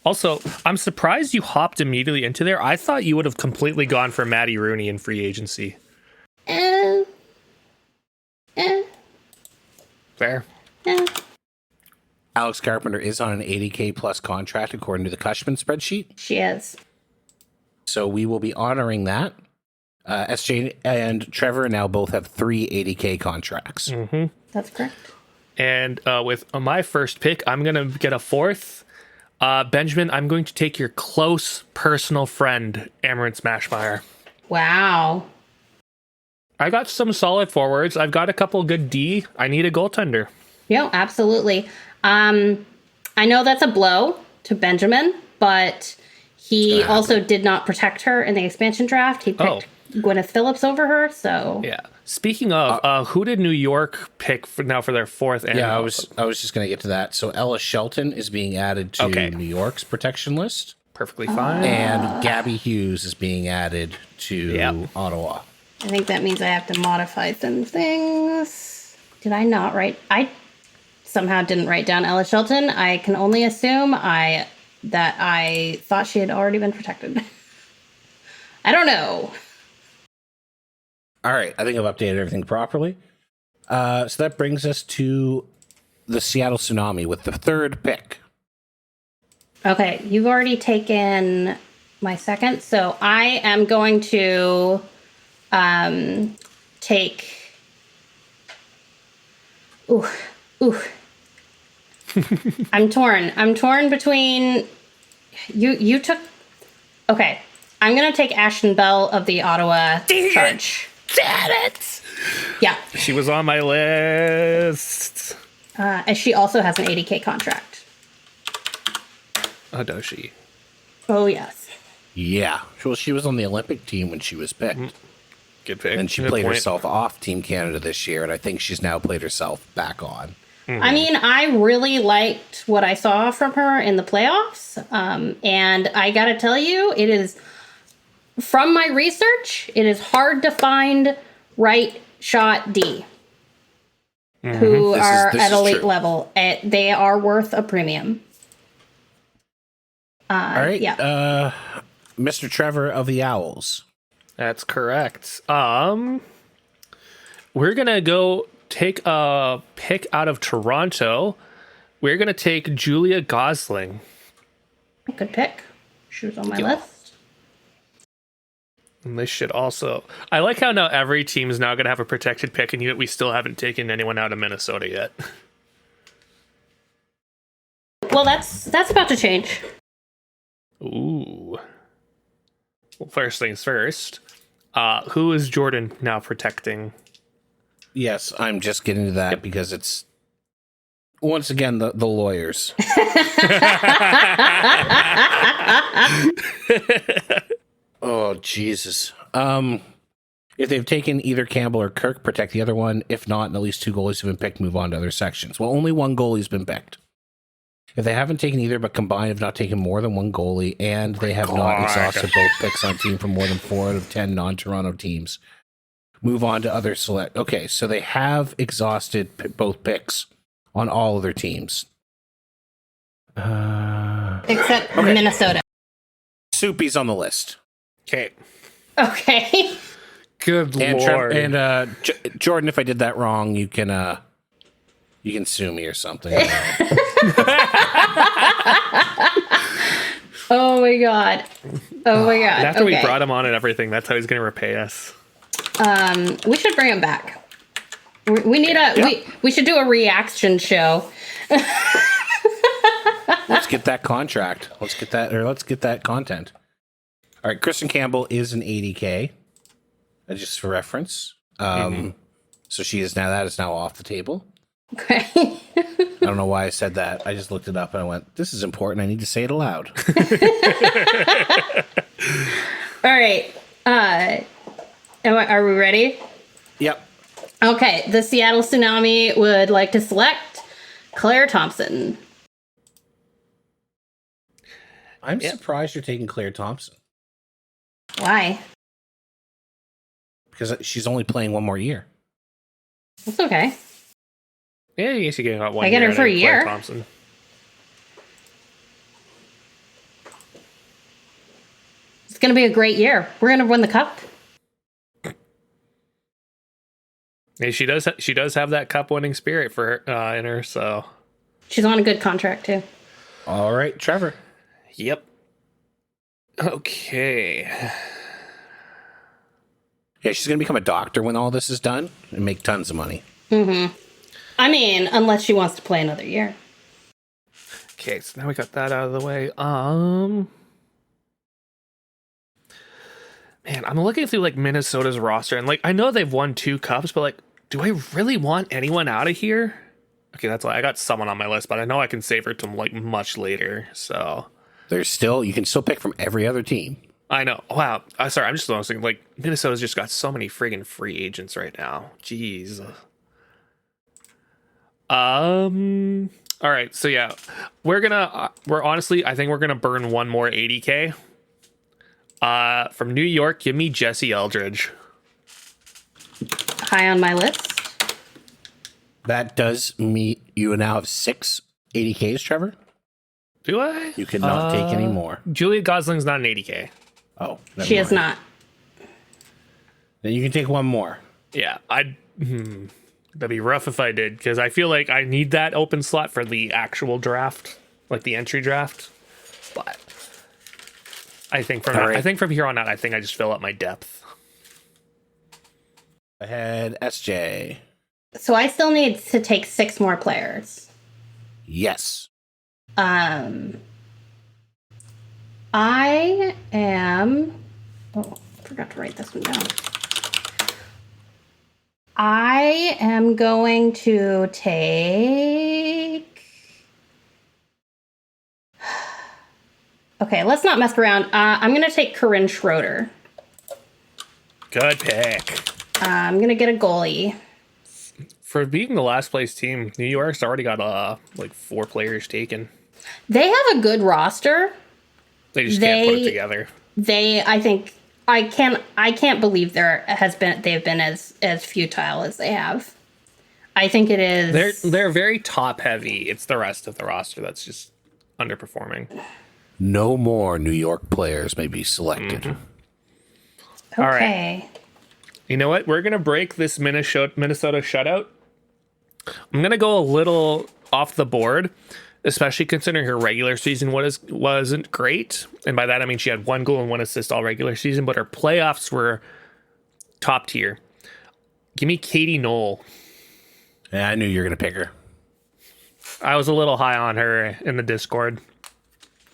Also, I'm surprised you hopped immediately into there. I thought you would have completely gone for Maddie Rooney in free agency. Fair. Alex Carpenter is on an 80K plus contract according to the Cushman spreadsheet. She is. So we will be honoring that. SJ and Trevor now both have 3 80K contracts. That's correct. And with my first pick, I'm going to get a 4th. Benjamin, I'm going to take your close personal friend, Amaranth Smashmeyer. Wow. I got some solid forwards. I've got a couple good D. I need a goaltender. Yeah, absolutely. I know that's a blow to Benjamin, but he also did not protect her in the expansion draft. He picked Gwyneth Phillips over her, so... Yeah. Speaking of, who did New York pick for their 4th? And Yeah, I was just going to get to that. So Ella Shelton is being added to New York's protection list. Perfectly fine. And Gabby Hughes is being added to Ottawa. I think that means I have to modify some things. Did I not write... I somehow didn't write down Ella Shelton. I can only assume that I thought she had already been protected. I don't know. All right, I think I've updated everything properly. So that brings us to the Seattle Tsunami with the third pick. Okay, you've already taken my second, so I am going to take. Ooh. I'm torn. I'm torn between you took. Okay, I'm gonna take Ashton Bell of the Ottawa Charge. Damn it! Yeah, She was on my list. and she also has an 80K contract. Oh, does she? Oh yes. Yeah. Well, she was on the Olympic team when she was picked. Good pick. And she Good played point. herself off Team Canada this year, and I think she's now played herself back on. I mean, I really liked what I saw from her in the playoffs. And I got to tell you, it is, from my research, it is hard to find right shot D who This are is at elite true. level. They are worth a premium. All right. Yeah. Mr. Trevor of the Owls. That's correct. We're gonna go take a pick out of Toronto. We're gonna take Julia Gosling. Good pick. She was on my Yeah. list. And this should also. I like how now every team is now gonna have a protected pick, and yet we still haven't taken anyone out of Minnesota yet. Well, that's about to change. Ooh. Well, first things first. Who is Jordan now protecting? Yes, I'm just getting to that because it's, once again, the lawyers. Oh, Jesus. If they've taken either Campbell or Kirk, protect the other one. If not, and at least two goalies have been picked, move on to other sections. Well, only one goalie's been picked. If they haven't taken either, but combined have not taken more than one goalie, and they have not exhausted both picks on team for more than 4 out of 10 non-Toronto teams, move on to other select. Okay, so they have exhausted both picks on all of their teams. Except Minnesota. Soupy's on the list. Okay. Okay. Good And lord. Jordan, if I did that wrong, you can sue me or something. Oh my god. Oh my god. After we Okay. brought him on and everything, that's how he's gonna repay us. We should bring him back. We need we should do a reaction show. Let's get that contract. Let's get that content. All right, Kristen Campbell is an 80K. Just for reference. So that is now off the table. Okay. I don't know why I said that. I just looked it up and I went, this is important. I need to say it aloud. All right. Are we ready? Yep. Okay. The Seattle Tsunami would like to select Claire Thompson. I'm surprised you're taking Claire Thompson Why? because she's only playing one more year. It's okay. Yeah, I guess you get about one. I get her year for a out of Claire year. Thompson. It's going to be a great year. We're going to win the cup. Yeah, she does. She does have that cup-winning spirit for her, in her. So. She's on a good contract too. All right, Trevor. Yep. Okay. Yeah, she's going to become a doctor when all this is done and make tons of money. I mean, unless she wants to play another year. Okay, so now we got that out of the way. Man, I'm looking through like Minnesota's roster, and like I know they've won 2 cups, but like, do I really want anyone out of here? Okay, that's why I got someone on my list, but I know I can save her to like much later. So You can still pick from every other team. I know. Wow. Sorry, I'm just noticing like Minnesota's just got so many friggin' free agents right now. Jeez. All right. So yeah, we're honestly, I think we're gonna burn one more 80K. From New York, give me Jesse Eldridge. High on my list. That does mean you now have 6 80Ks, Trevor. Do I? You cannot take any more. Julia Gosling's not an 80K. Oh, never She is mind. not. Then you can take one more. Yeah, That'd be rough if I did, because I feel like I need that open slot for the actual draft, like the entry draft. But I think from here on out, I think I just fill up my depth. Ahead, SJ. So I still need to take 6 more players. Yes. I am... Oh, forgot to write this one down. I am going to take... Okay, let's not mess around. I'm going to take Corinne Schroeder. Good pick. I'm going to get a goalie. For being the last place team, New York's already got like 4 players taken. They have a good roster. They just can't put it together. I can't believe they've been as futile as they have. I think it is. They're very top heavy. It's the rest of the roster that's just underperforming. No more New York players may be selected. Okay. All right. You know what? We're gonna break this Minnesota shutout. I'm gonna go a little off the board, especially considering her regular season wasn't great. And by that I mean she had 1 goal and 1 assist all regular season, but her playoffs were top tier. Give me Katie Knoll. Yeah, I knew you were gonna pick her. I was a little high on her in the Discord.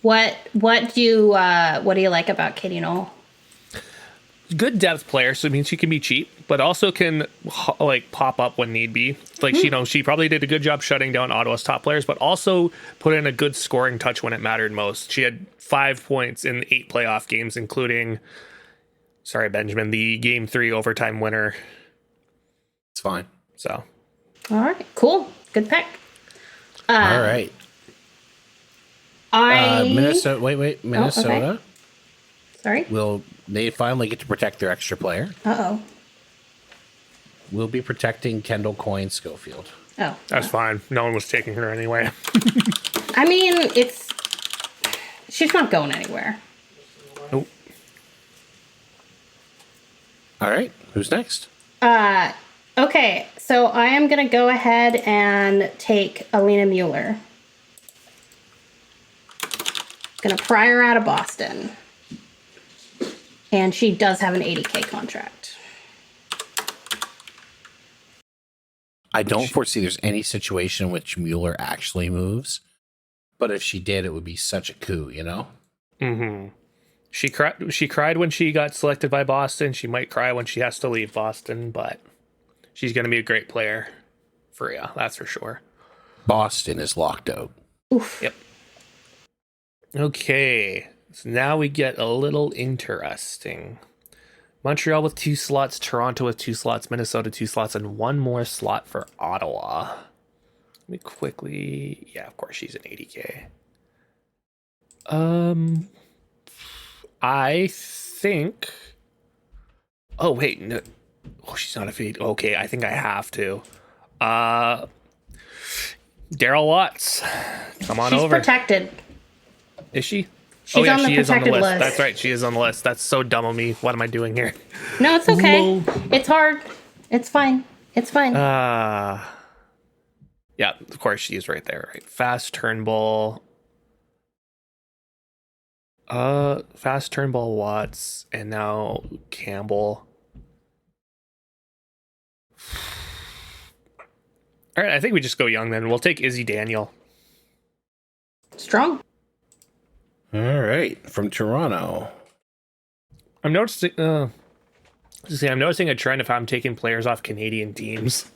What do you like about Katie Knoll? Good depth player, so it means she can be cheap, but also can like pop up when need be. Like she probably did a good job shutting down Ottawa's top players, but also put in a good scoring touch when it mattered most. She had 5 points in 8 playoff games, including, sorry Benjamin, the Game 3 overtime winner. It's fine. So, All right, cool, good pick. All right. Minnesota. Wait. Minnesota. Oh, okay. Sorry. They finally get to protect their extra player. Uh-oh. We'll be protecting Kendall Coyne Schofield. Oh. that's fine. No one was taking her anyway. I mean, she's not going anywhere. Nope. All right. Who's next? Okay, so I am going to go ahead and take Alina Mueller. Going to pry her out of Boston. And she does have an $80K contract. I don't foresee there's any situation in which Mueller actually moves. But if she did, it would be such a coup, you know? Mm-hmm. She cried when she got selected by Boston. She might cry when she has to leave Boston, but she's going to be a great player for you. That's for sure. Boston is locked out. Oof. Yep. Okay. So now we get a little interesting. Montreal with 2 slots, Toronto with 2 slots, Minnesota 2 slots, and 1 more slot for Ottawa. Let me quickly... Yeah, of course she's an 80K. I think... Oh, wait. No. Oh, she's not a feed. Okay, I think I have to. Daryl Watts. Come on over. She's protected. Is she? She's on the she is on the protected list. list. That's right. She is on the list. That's so dumb of me. What am I doing here? No, it's okay. Whoa. It's hard. It's fine. It's fine. Yeah, of course she is right there. Right, fast Turnbull. Fast Turnbull, Watts, and now Campbell. All right, I think we just go young then. We'll take Izzy Daniel. Strong. All right. From Toronto. I'm noticing a trend if I'm taking players off Canadian teams.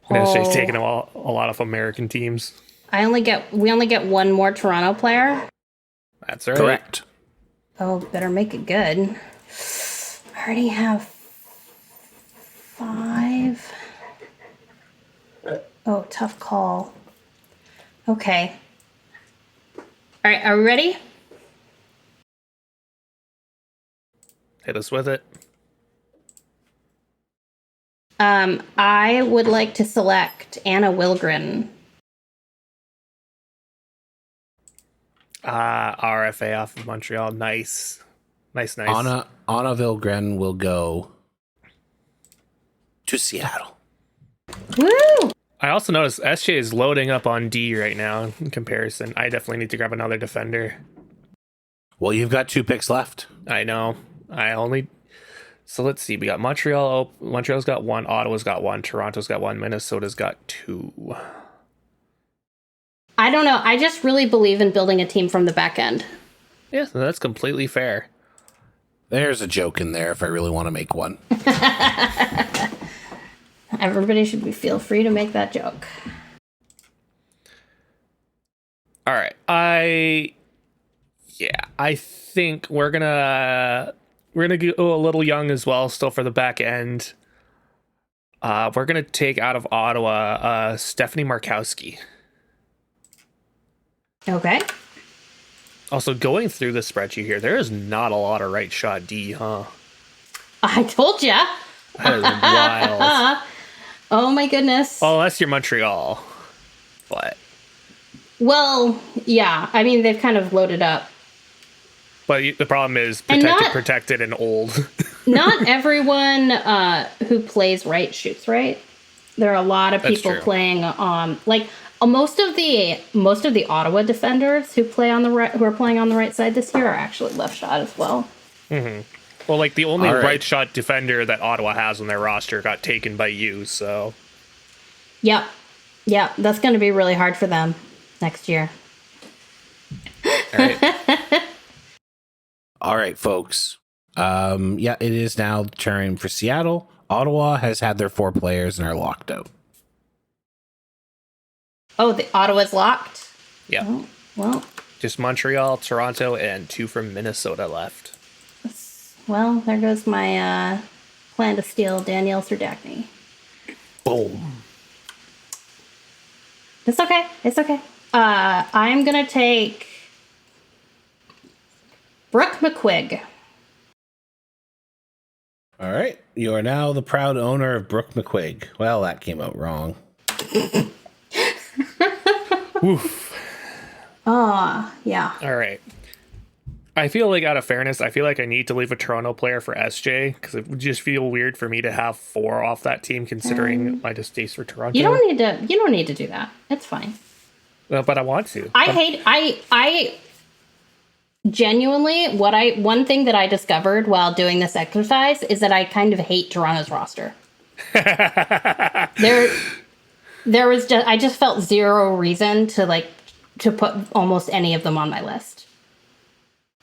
And she's taking a lot of American teams. We only get 1 more Toronto player. That's right. Correct. Oh, better make it good. I already have 5. Oh, tough call. Okay. All right, are we ready? Hit us with it. I would like to select Anna Wilgren. RFA off of Montreal. Nice. Anna Vilgren will go to Seattle. Woo! I also noticed SJ is loading up on D right now in comparison. I definitely need to grab another defender. Well, you've got 2 picks left. I know. So let's see. We got Montreal. Montreal's got 1. Ottawa's got 1. Toronto's got 1. Minnesota's got 2. I don't know. I just really believe in building a team from the back end. Yeah, that's completely fair. There's a joke in there if I really want to make one. Everybody should feel free to make that joke. All right. I think we're gonna go a little young as well, still for the back end. We're gonna take out of Ottawa Stephanie Markowski. Okay. Also, going through the spreadsheet here, there is not a lot of right shot D, huh? I told ya. That is wild. Oh my goodness. Well, unless you're Montreal. But Well, yeah. I mean, they've kind of loaded up. But the problem is protected, and old. Not everyone who plays right shoots right. There are a lot of people playing most of the Ottawa defenders who play on the right, who are playing on the right side this year, are actually left shot as well. Mm-hmm. Well, like the only right shot defender that Ottawa has on their roster got taken by you, so. Yep, that's going to be really hard for them next year. All right. All right, folks. It is now turn for Seattle. Ottawa has had their 4 players and are locked out. Oh, the Ottawa's locked? Yeah. Oh, well. Just Montreal, Toronto, and 2 from Minnesota left. Well, there goes my plan to steal Danielle Serdachny. Boom. It's okay. I'm going to take Brooke McQuigg. All right. You are now the proud owner of Brooke McQuigg. Well, that came out wrong. Oof. Yeah. All right. I feel like, out of fairness, I feel like I need to leave a Toronto player for SJ, because it would just feel weird for me to have 4 off that team, considering my distaste for Toronto. You don't need to do that. It's fine. But I want to. I genuinely, one thing that I discovered while doing this exercise is that I kind of hate Toronto's roster. I just felt zero reason to put almost any of them on my list.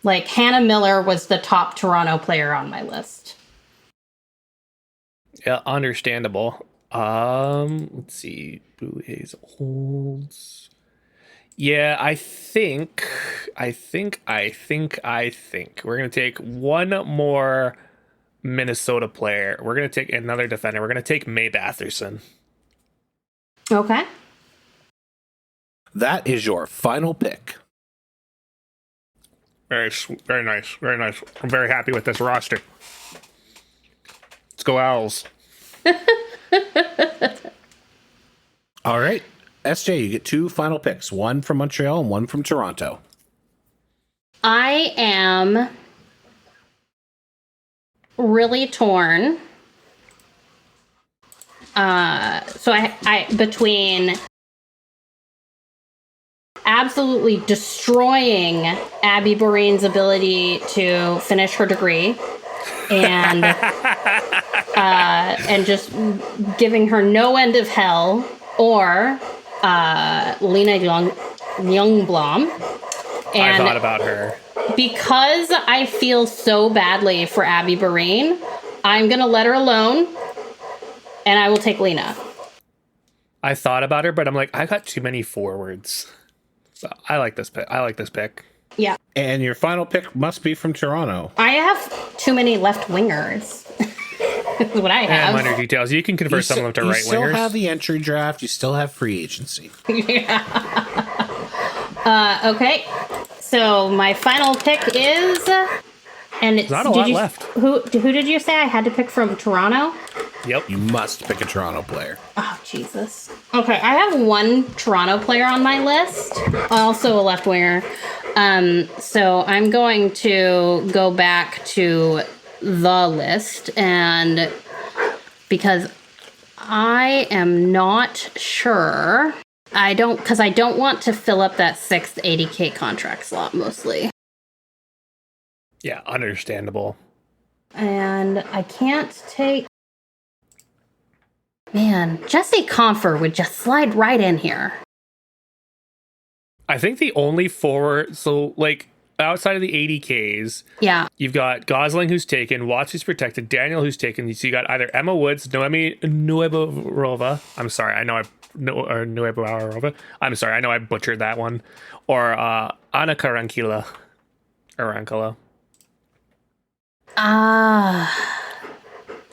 Like, Hannah Miller was the top Toronto player on my list. Yeah, understandable. Let's see. Blue A's holds. Yeah, I think we're gonna take one more Minnesota player. We're gonna take another defender. We're gonna take Mae Batherson. Okay. That is your final pick. Very nice. I'm very happy with this roster. Let's go Owls. All right. SJ, you get 2 final picks. 1 from Montreal and 1 from Toronto. I am really torn. So I between absolutely destroying Abby Boreen's ability to finish her degree and just giving her no end of hell, or Lena Youngblom. And I thought about her. Because I feel so badly for Abby Boreen, I'm going to let her alone, and I will take Lena. I thought about her, but I'm like, I got too many forwards. So I like this pick. Yeah. And your final pick must be from Toronto. I have too many left wingers. That's what I have. And minor details. You can convert some of them to right wingers. You still have the entry draft. You still have free agency. Yeah. Okay. So my final pick is, and it's not a lot left. Who did you say I had to pick from Toronto? Yep. You must pick a Toronto player. Oh, Jesus. Okay, I have 1 Toronto player on my list, also a left winger. So I'm going to go back to the list, and because I am not sure. Because I don't want to fill up that 6th 80K contract slot mostly. Yeah, understandable. And I can't take... Man, Jesse Confer would just slide right in here. I think the only forward, so like outside of the 80Ks, Yeah. you've got Gosling who's taken, Watts who's protected, Daniel who's taken. So you got either Emma Woods, Noemi Nueborova. I'm sorry, I know I butchered that one. Or Anna Karankila. Arankala.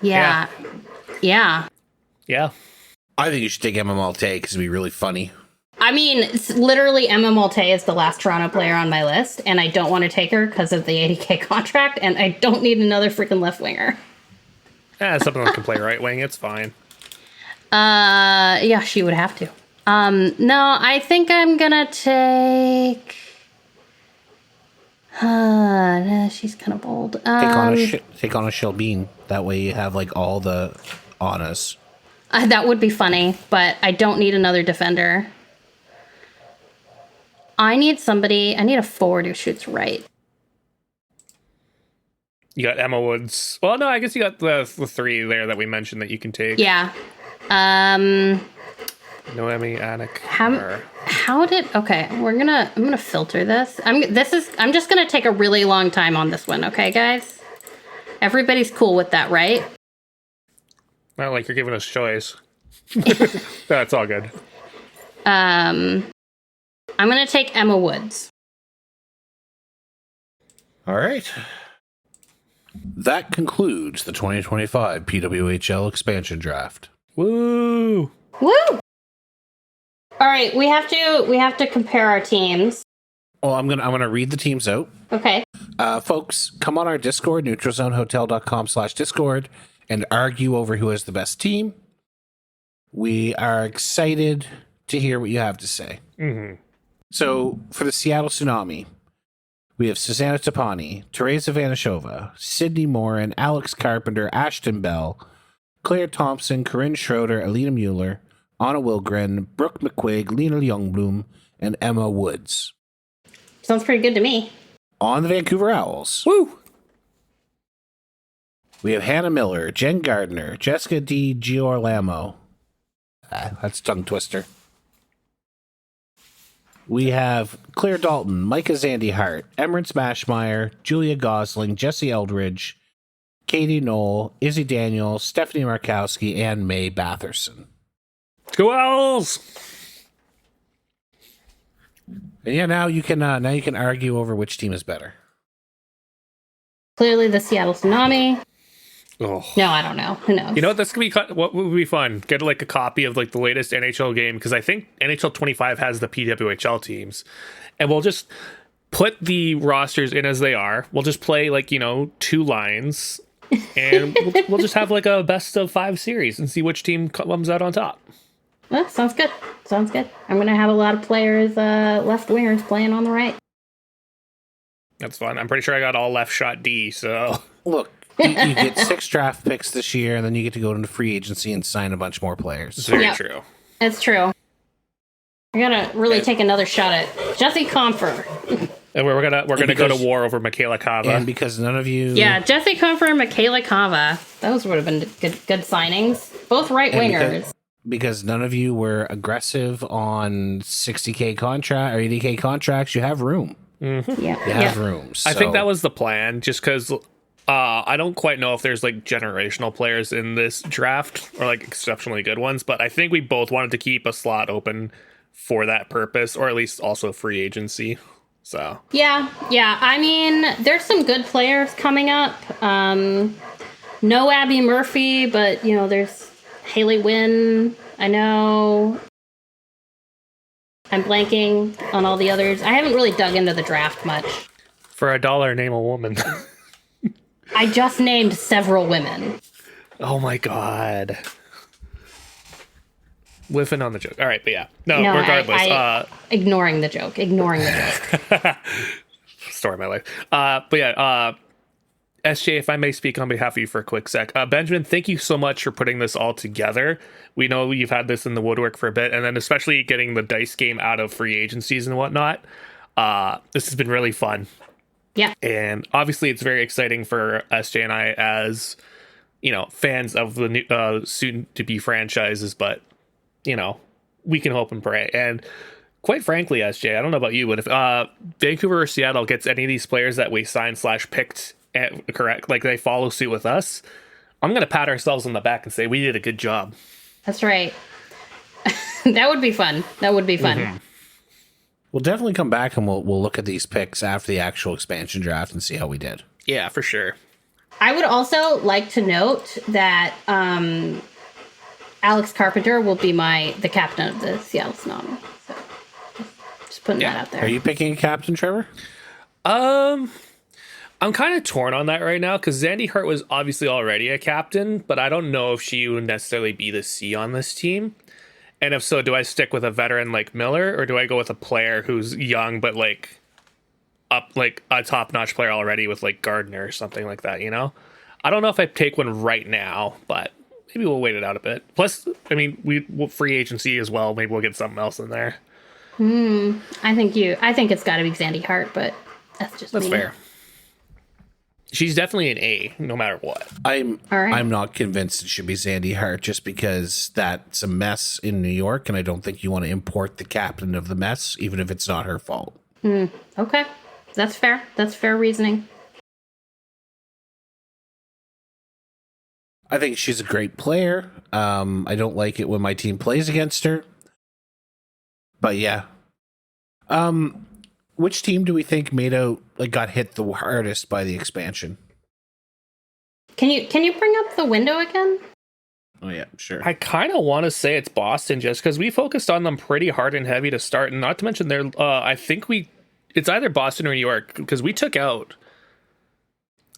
Yeah. Yeah. I think you should take Emma Malte because it'd be really funny. I mean, it's literally Emma Malte is the last Toronto player on my list, and I don't want to take her because of the 80K contract, and I don't need another freaking left winger. Something that can play right wing, it's fine. Yeah, she would have to. No, I think I'm gonna take... no, she's kind of bold. Take on a Shelbeen. That way you have like all the Annas. That would be funny, but I don't need another defender. I need a forward who shoots right. You got Emma Woods. Well, no, I guess you got the 3 there that we mentioned that you can take. Yeah. Noemi, Anik. Okay, I'm gonna filter this. I'm just gonna take a really long time on this one, okay, guys? Everybody's cool with that, right? Not like you're giving us choice. That's all good. I'm gonna take Emma Woods. All right. That concludes the 2025 PWHL Expansion Draft. Woo! Woo! All right, we have to compare our teams. Well, I'm gonna read the teams out. Okay. Folks, come on our Discord, neutralzonehotel.com/Discord, and argue over who has the best team. We are excited to hear what you have to say. Mm-hmm. So, for the Seattle Tsunami, we have Susanna Tapani, Teresa Vanashova, Sydney Morin, Alex Carpenter, Ashton Bell, Claire Thompson, Corinne Schroeder, Alina Mueller, Anna Wilgren, Brooke McQuigg, Lena Youngblum, and Emma Woods. Sounds pretty good to me. On the Vancouver Owls, Woo! we have Hannah Miller, Jen Gardner, Jessica D. Giorlamo. That's a tongue twister. We have Claire Dalton, Micah Zandy Hart, Emrance Mashmeyer, Julia Gosling, Jesse Eldridge, Katie Knoll, Izzy Daniel, Stephanie Markowski, and May Batherson. Go Owls! And yeah, now you can argue over which team is better. Clearly the Seattle Tsunami. Oh. No, I don't know. Who knows? You know what? This could be what would be fun. Get like a copy of like the latest NHL game because I think NHL 25 has the PWHL teams, and we'll just put the rosters in as they are. We'll just play like 2 lines, and we'll just have like a best of 5 series and see which team comes out on top. Well, sounds good. Sounds good. I'm gonna have a lot of players, left wingers playing on the right. That's fun. I'm pretty sure I got all left shot D. So Look. You get 6 draft picks this year, and then you get to go into free agency and sign a bunch more players. it's very Yep. true. It's true. I gotta really take another shot at Jesse Confer. And we're gonna go to war over Michaela Kava. And because none of you, Yeah, Jesse Confer and Michaela Kava. Those would have been good signings. Both right wingers. because none of you were aggressive on 60K contract or 80K contracts, you have room. Mm-hmm. Yeah, You have room. I think that was the plan, just because I don't quite know if there's like generational players in this draft or like exceptionally good ones, but I think we both wanted to keep a slot open for that purpose, or at least also free agency. So yeah. I mean, there's some good players coming up. No Abby Murphy, but there's Haley Wynn. I know. I'm blanking on all the others. I haven't really dug into the draft much. for $1, name a woman. I just named several women. Oh my god. Whiffing on the joke. All right, but yeah. No, No, regardless. ignoring the joke. Story of my life. But yeah, SJ, if I may speak on behalf of you for a quick sec. Benjamin, thank you so much for putting this all together. We know you've had this in the woodwork for a bit, and then especially getting the dice game out of free agencies and whatnot. This has been really fun. Yeah. And obviously it's very exciting for SJ and I as, fans of the new, soon-to-be franchises, but, we can hope and pray. And quite frankly, SJ, I don't know about you, but if Vancouver or Seattle gets any of these players that we signed / picked correct, like they follow suit with us, I'm going to pat ourselves on the back and say we did a good job. That's right. That would be fun. Mm-hmm. We'll definitely come back and we'll look at these picks after the actual expansion draft and see how we did. Yeah, for sure. I would also like to note that Alex Carpenter will be the captain of the Seattle Phenomenal. So just putting that out there. Are you picking a captain, Trevor? I'm kind of torn on that right now because Zandy Hart was obviously already a captain, but I don't know if she would necessarily be the C on this team. And if so, do I stick with a veteran like Miller, or do I go with a player who's young but like up like a top-notch player already with like Gardner or something like that? I don't know if I take one right now, but maybe we'll wait it out a bit. Plus, I mean, we'll free agency as well. Maybe we'll get something else in there. I think it's got to be Zandy Hart, but that's me. Fair. She's definitely an A, no matter what. I'm not convinced it should be Zandy Hart just because that's a mess in New York, and I don't think you want to import the captain of the mess, even if it's not her fault. Okay. That's fair. That's fair reasoning. I think she's a great player. I don't like it when my team plays against her. But yeah. Which team do we think got hit the hardest by the expansion? Can you bring up the window again? Oh yeah, sure. I kind of want to say it's Boston just because we focused on them pretty hard and heavy to start, and not to mention I think it's either Boston or New York because we took out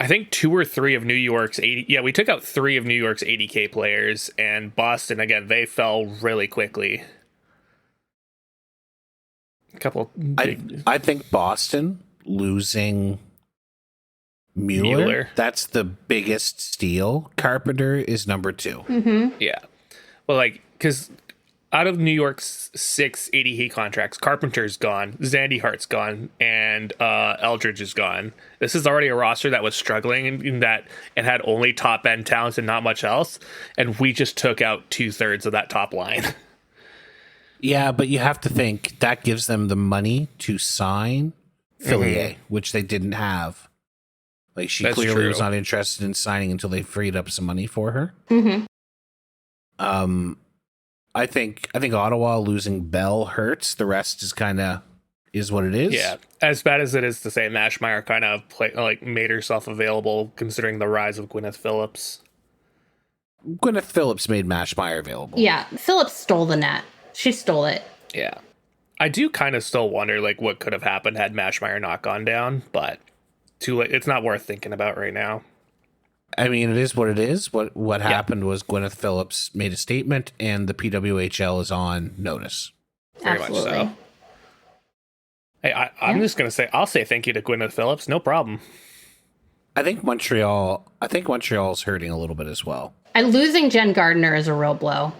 I think 2 or 3 of New York's 80. Yeah, we took out 3 of New York's 80K players, and Boston again they fell really quickly. I think Boston losing Mueller, that's the biggest steal. Carpenter is number 2. Mm-hmm. Yeah. Well, because out of New York's 6 80K contracts, Carpenter's gone, Zandy Hart's gone, and Eldridge is gone. This is already a roster that was struggling in that it had only top end talents and not much else, and we just took out 2/3 of that top line. Yeah, but you have to think that gives them the money to sign Fillier, which they didn't have. Like she clearly was not interested in signing until they freed up some money for her. Mm-hmm. I think Ottawa losing Bell hurts. The rest is what it is. Yeah, as bad as it is to say, Mashmeyer kind of made herself available considering the rise of Gwyneth Phillips. Gwyneth Phillips made Mashmeyer available. Yeah, Phillips stole the net. She stole it. Yeah. I do kind of still wonder what could have happened had Mashmeyer not gone down, but too late. It's not worth thinking about right now. I mean, it is what it is. What happened was Gwyneth Phillips made a statement, and the PWHL is on notice. Very Absolutely. much so. Hey, I'm just gonna say I'll say thank you to Gwyneth Phillips. No problem. I think Montreal's hurting a little bit as well. And losing Jen Gardner is a real blow.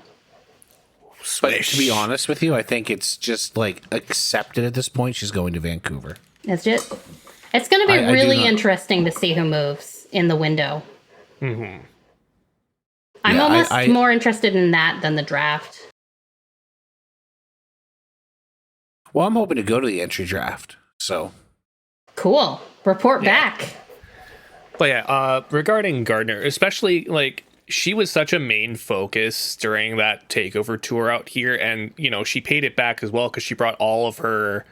But to be honest with you, I think it's just accepted at this point. She's going to Vancouver. It's going to be really interesting to see who moves in the window. Mm-hmm. I'm almost more interested in that than the draft. Well, I'm hoping to go to the entry draft. So cool. Report back. But yeah, regarding Gardner, especially she was such a main focus during that takeover tour out here, and she paid it back as well because she brought all of her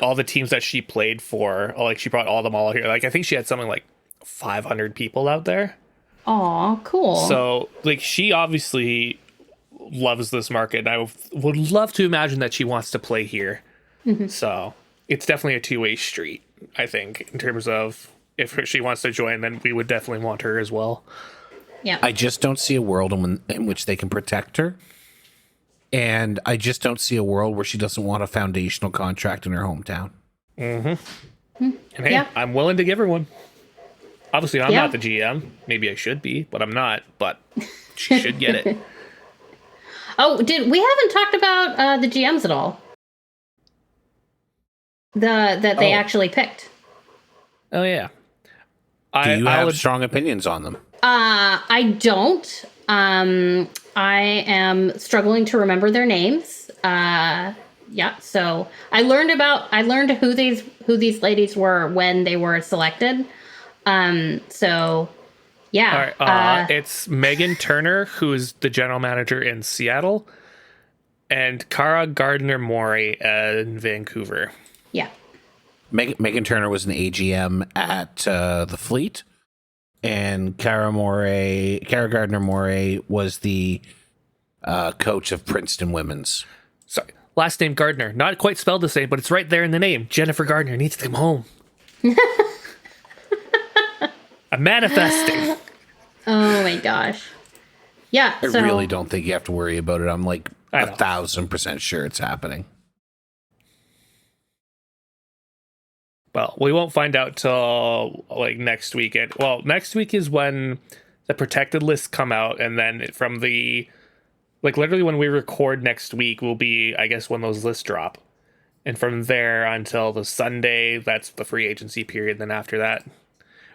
all the teams that she played for, she brought all them all here. I think she had something 500 people out there. Aw, cool. So she obviously loves this market, and I would love to imagine that she wants to play here. Mm-hmm. So it's definitely a two-way street, I think, in terms of if she wants to join, then we would definitely want her as well. Yeah. I just don't see a world in which they can protect her. And I just don't see a world where she doesn't want a foundational contract in her hometown. Mm-hmm. And hey, I'm willing to give her one. Obviously, I'm not the GM. Maybe I should be, but I'm not. But she should get it. Oh, we haven't talked about the GMs at all? That they actually picked. Oh yeah. Do you have strong opinions on them? I don't. I am struggling to remember their names. Yeah, so I learned who these ladies were when they were selected. So yeah. All right, it's Megan Turner, who's the general manager in Seattle, and Cara Gardner-Murray in Vancouver. Yeah. Megan Turner was an AGM at the Fleet, and Cara Gardner-Murray was the coach of Princeton Women's. Sorry, last name Gardner. Not quite spelled the same, but it's right there in the name. Jennifer Gardner needs to come home. I'm manifesting. Oh my gosh. Yeah. I really don't think you have to worry about it. I'm like 1,000% sure it's happening. Well, we won't find out till like next weekend. Well, next week is when the protected lists come out, and then from the literally when we record next week will be, I guess, when those lists drop. And from there until the Sunday, that's the free agency period. Then after that,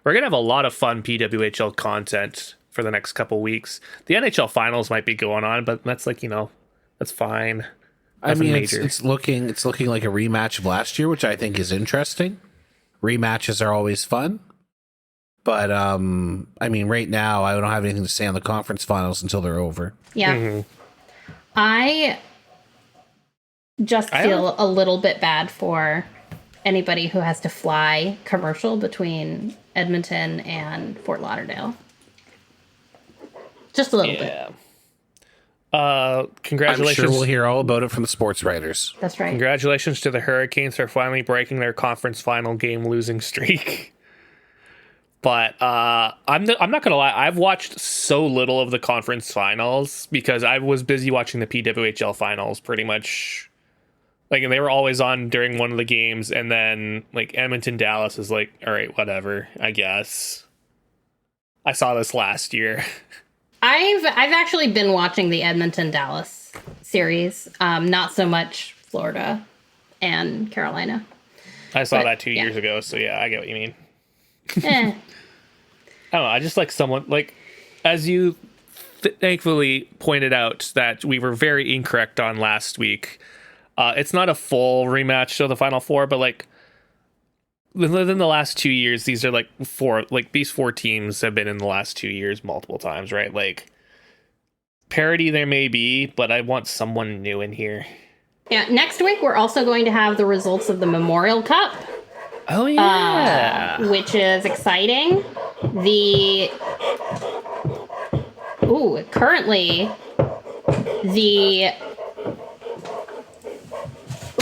we're going to have a lot of fun PWHL content for the next couple weeks. The NHL Finals might be going on, but that's that's fine. Nothing major. It's looking like a rematch of last year, which I think is interesting. Rematches are always fun. But, right now, I don't have anything to say on the conference finals until they're over. Yeah. Mm-hmm. I just feel a little bit bad for anybody who has to fly commercial between Edmonton and Fort Lauderdale. Just a little bit. Congratulations. I'm sure we'll hear all about it from the sports writers. That's right. Congratulations to the Hurricanes for finally breaking their conference final game losing streak. But I'm not gonna lie, I've watched so little of the conference finals because I was busy watching the PWHL finals pretty much. And they were always on during one of the games, and then Edmonton Dallas is like, all right, whatever, I guess. I saw this last year. I've actually been watching the Edmonton Dallas series, not so much Florida and Carolina. I saw that 2 years ago, so yeah, I get what you mean. Eh. I don't know. I just like someone as you thankfully pointed out that we were very incorrect on last week. It's not a full rematch of the Final Four, but within the last 2 years, these are these four teams have been in the last 2 years multiple times, right? Parity there may be, but I want someone new in here. Yeah, next week we're also going to have the results of the Memorial Cup. Oh yeah, which is exciting. Currently the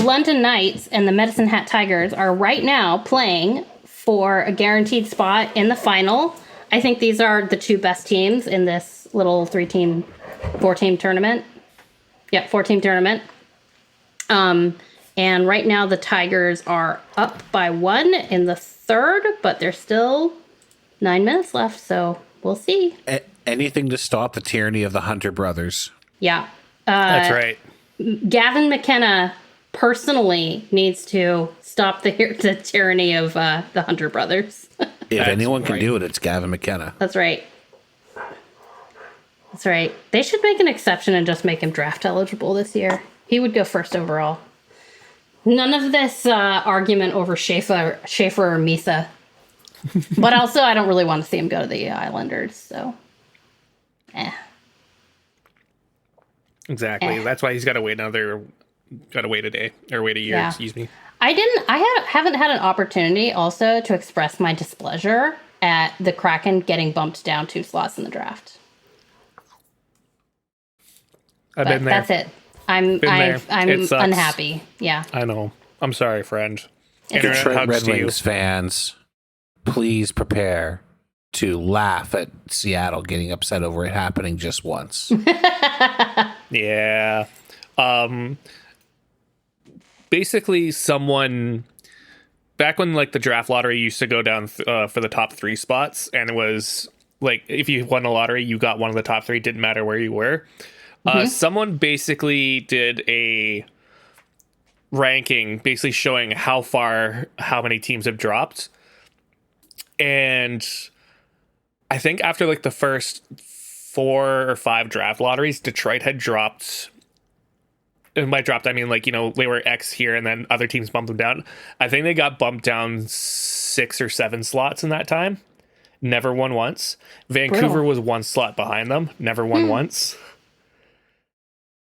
London Knights and the Medicine Hat Tigers are right now playing for a guaranteed spot in the final. I think these are the two best teams in this little 4-team tournament. Yep, 4-team tournament. And right now the Tigers are up by 1 in the third, but there's still 9 minutes left, so we'll see. Anything to stop the tyranny of the Hunter brothers. Yeah. That's right. Gavin McKenna personally needs to stop the tyranny of the Hunter brothers. If anyone can do it, it's Gavin McKenna. That's right. That's right. They should make an exception and just make him draft eligible this year. He would go first overall. None of this argument over Schaefer or Misa. But also, I don't really want to see him go to the Islanders, so. Exactly. That's why he's got to wait a day, or wait a year, excuse me. I haven't had an opportunity also to express my displeasure at the Kraken getting bumped down 2 slots in the draft. I've been there. That's it. I'm unhappy. Yeah. I know. I'm sorry, friend. Detroit Red Wings fans, please prepare to laugh at Seattle getting upset over it happening just once. Yeah. Basically, someone back when like the draft lottery used to go down for the top 3 spots, and it was like if you won a lottery, you got one of the top 3. Didn't matter where you were. Someone basically did a ranking, basically showing how many teams have dropped, and I think after like the first 4 or 5 draft lotteries, Detroit had dropped. And by dropped, I mean like, you know, they were X here and then other teams bumped them down. I think they got bumped down 6 or 7 slots in that time. Never won once. Vancouver was 1 slot behind them. Never won once.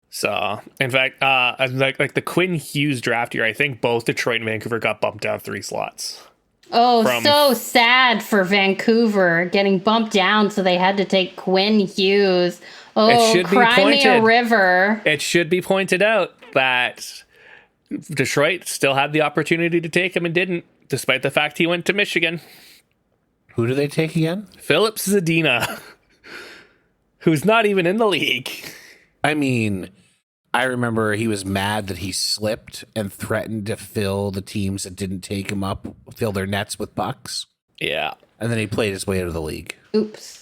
So, in fact, like the Quinn Hughes draft year, I think both Detroit and Vancouver got bumped down 3 slots. Oh, so sad for Vancouver getting bumped down, so they had to take Quinn Hughes. Oh, cry me a river. It should be pointed out that Detroit still had the opportunity to take him and didn't, despite the fact he went to Michigan. Who do they take again? Philip Zadina, who's not even in the league. I mean, I remember he was mad that he slipped and threatened to fill the teams that didn't take him up, fill their nets with bucks. Yeah. And then he played his way out of the league. Oops.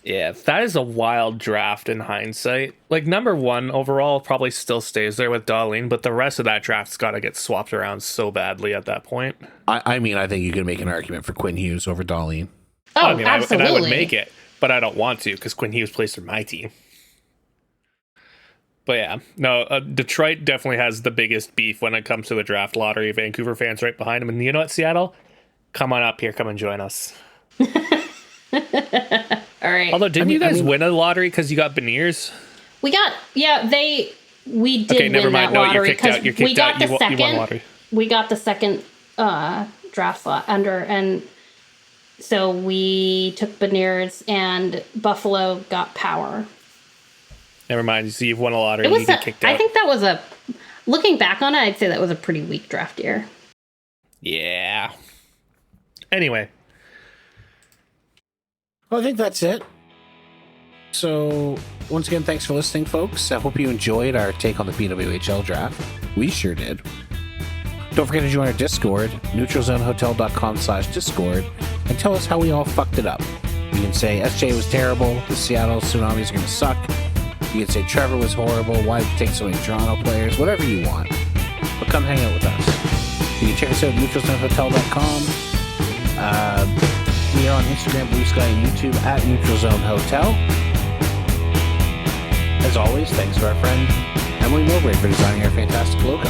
Yeah, that is a wild draft in hindsight. Like, number 1 overall probably still stays there with Darlene, but the rest of that draft's got to get swapped around so badly at that point. I mean, I think you can make an argument for Quinn Hughes over Darlene. Oh, I mean, absolutely. I would make it, but I don't want to because Quinn Hughes plays for my team. But yeah, no, Detroit definitely has the biggest beef when it comes to the draft lottery. Vancouver fans right behind him. And you know what, Seattle? Come on up here. Come and join us. All right. Although, didn't you guys win a lottery because you got Beniers? We got, we did Okay, never win mind. that No, lottery you're kicked out. You're kicked we got out. the You won second. lottery. We got the second draft slot under, and so we took Beniers, and Buffalo got Power. Never mind. So you've won a lottery. It was You get kicked out. I think that was looking back on it, I'd say that was a pretty weak draft year. Yeah. Anyway. Well, I think that's it. So, once again, thanks for listening, folks. I hope you enjoyed our take on the PWHL draft. We sure did. Don't forget to join our Discord, neutralzonehotel.com/Discord, and tell us how we all fucked it up. You can say SJ was terrible, the Seattle Tsunamis are going to suck. You can say Trevor was horrible, why did you take so many Toronto players, whatever you want. But come hang out with us. You can check us out at neutralzonehotel.com. We are on Instagram, Bluesky, and YouTube at Neutral Zone Hotel. As always, thanks to our friend Emily Mowbray for designing our fantastic logo.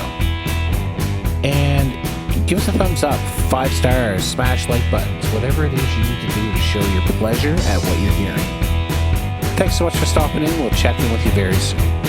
And give us a thumbs up, 5 stars, smash like buttons, whatever it is you need to do to show your pleasure at what you're hearing. Thanks so much for stopping in. We'll check in with you very soon.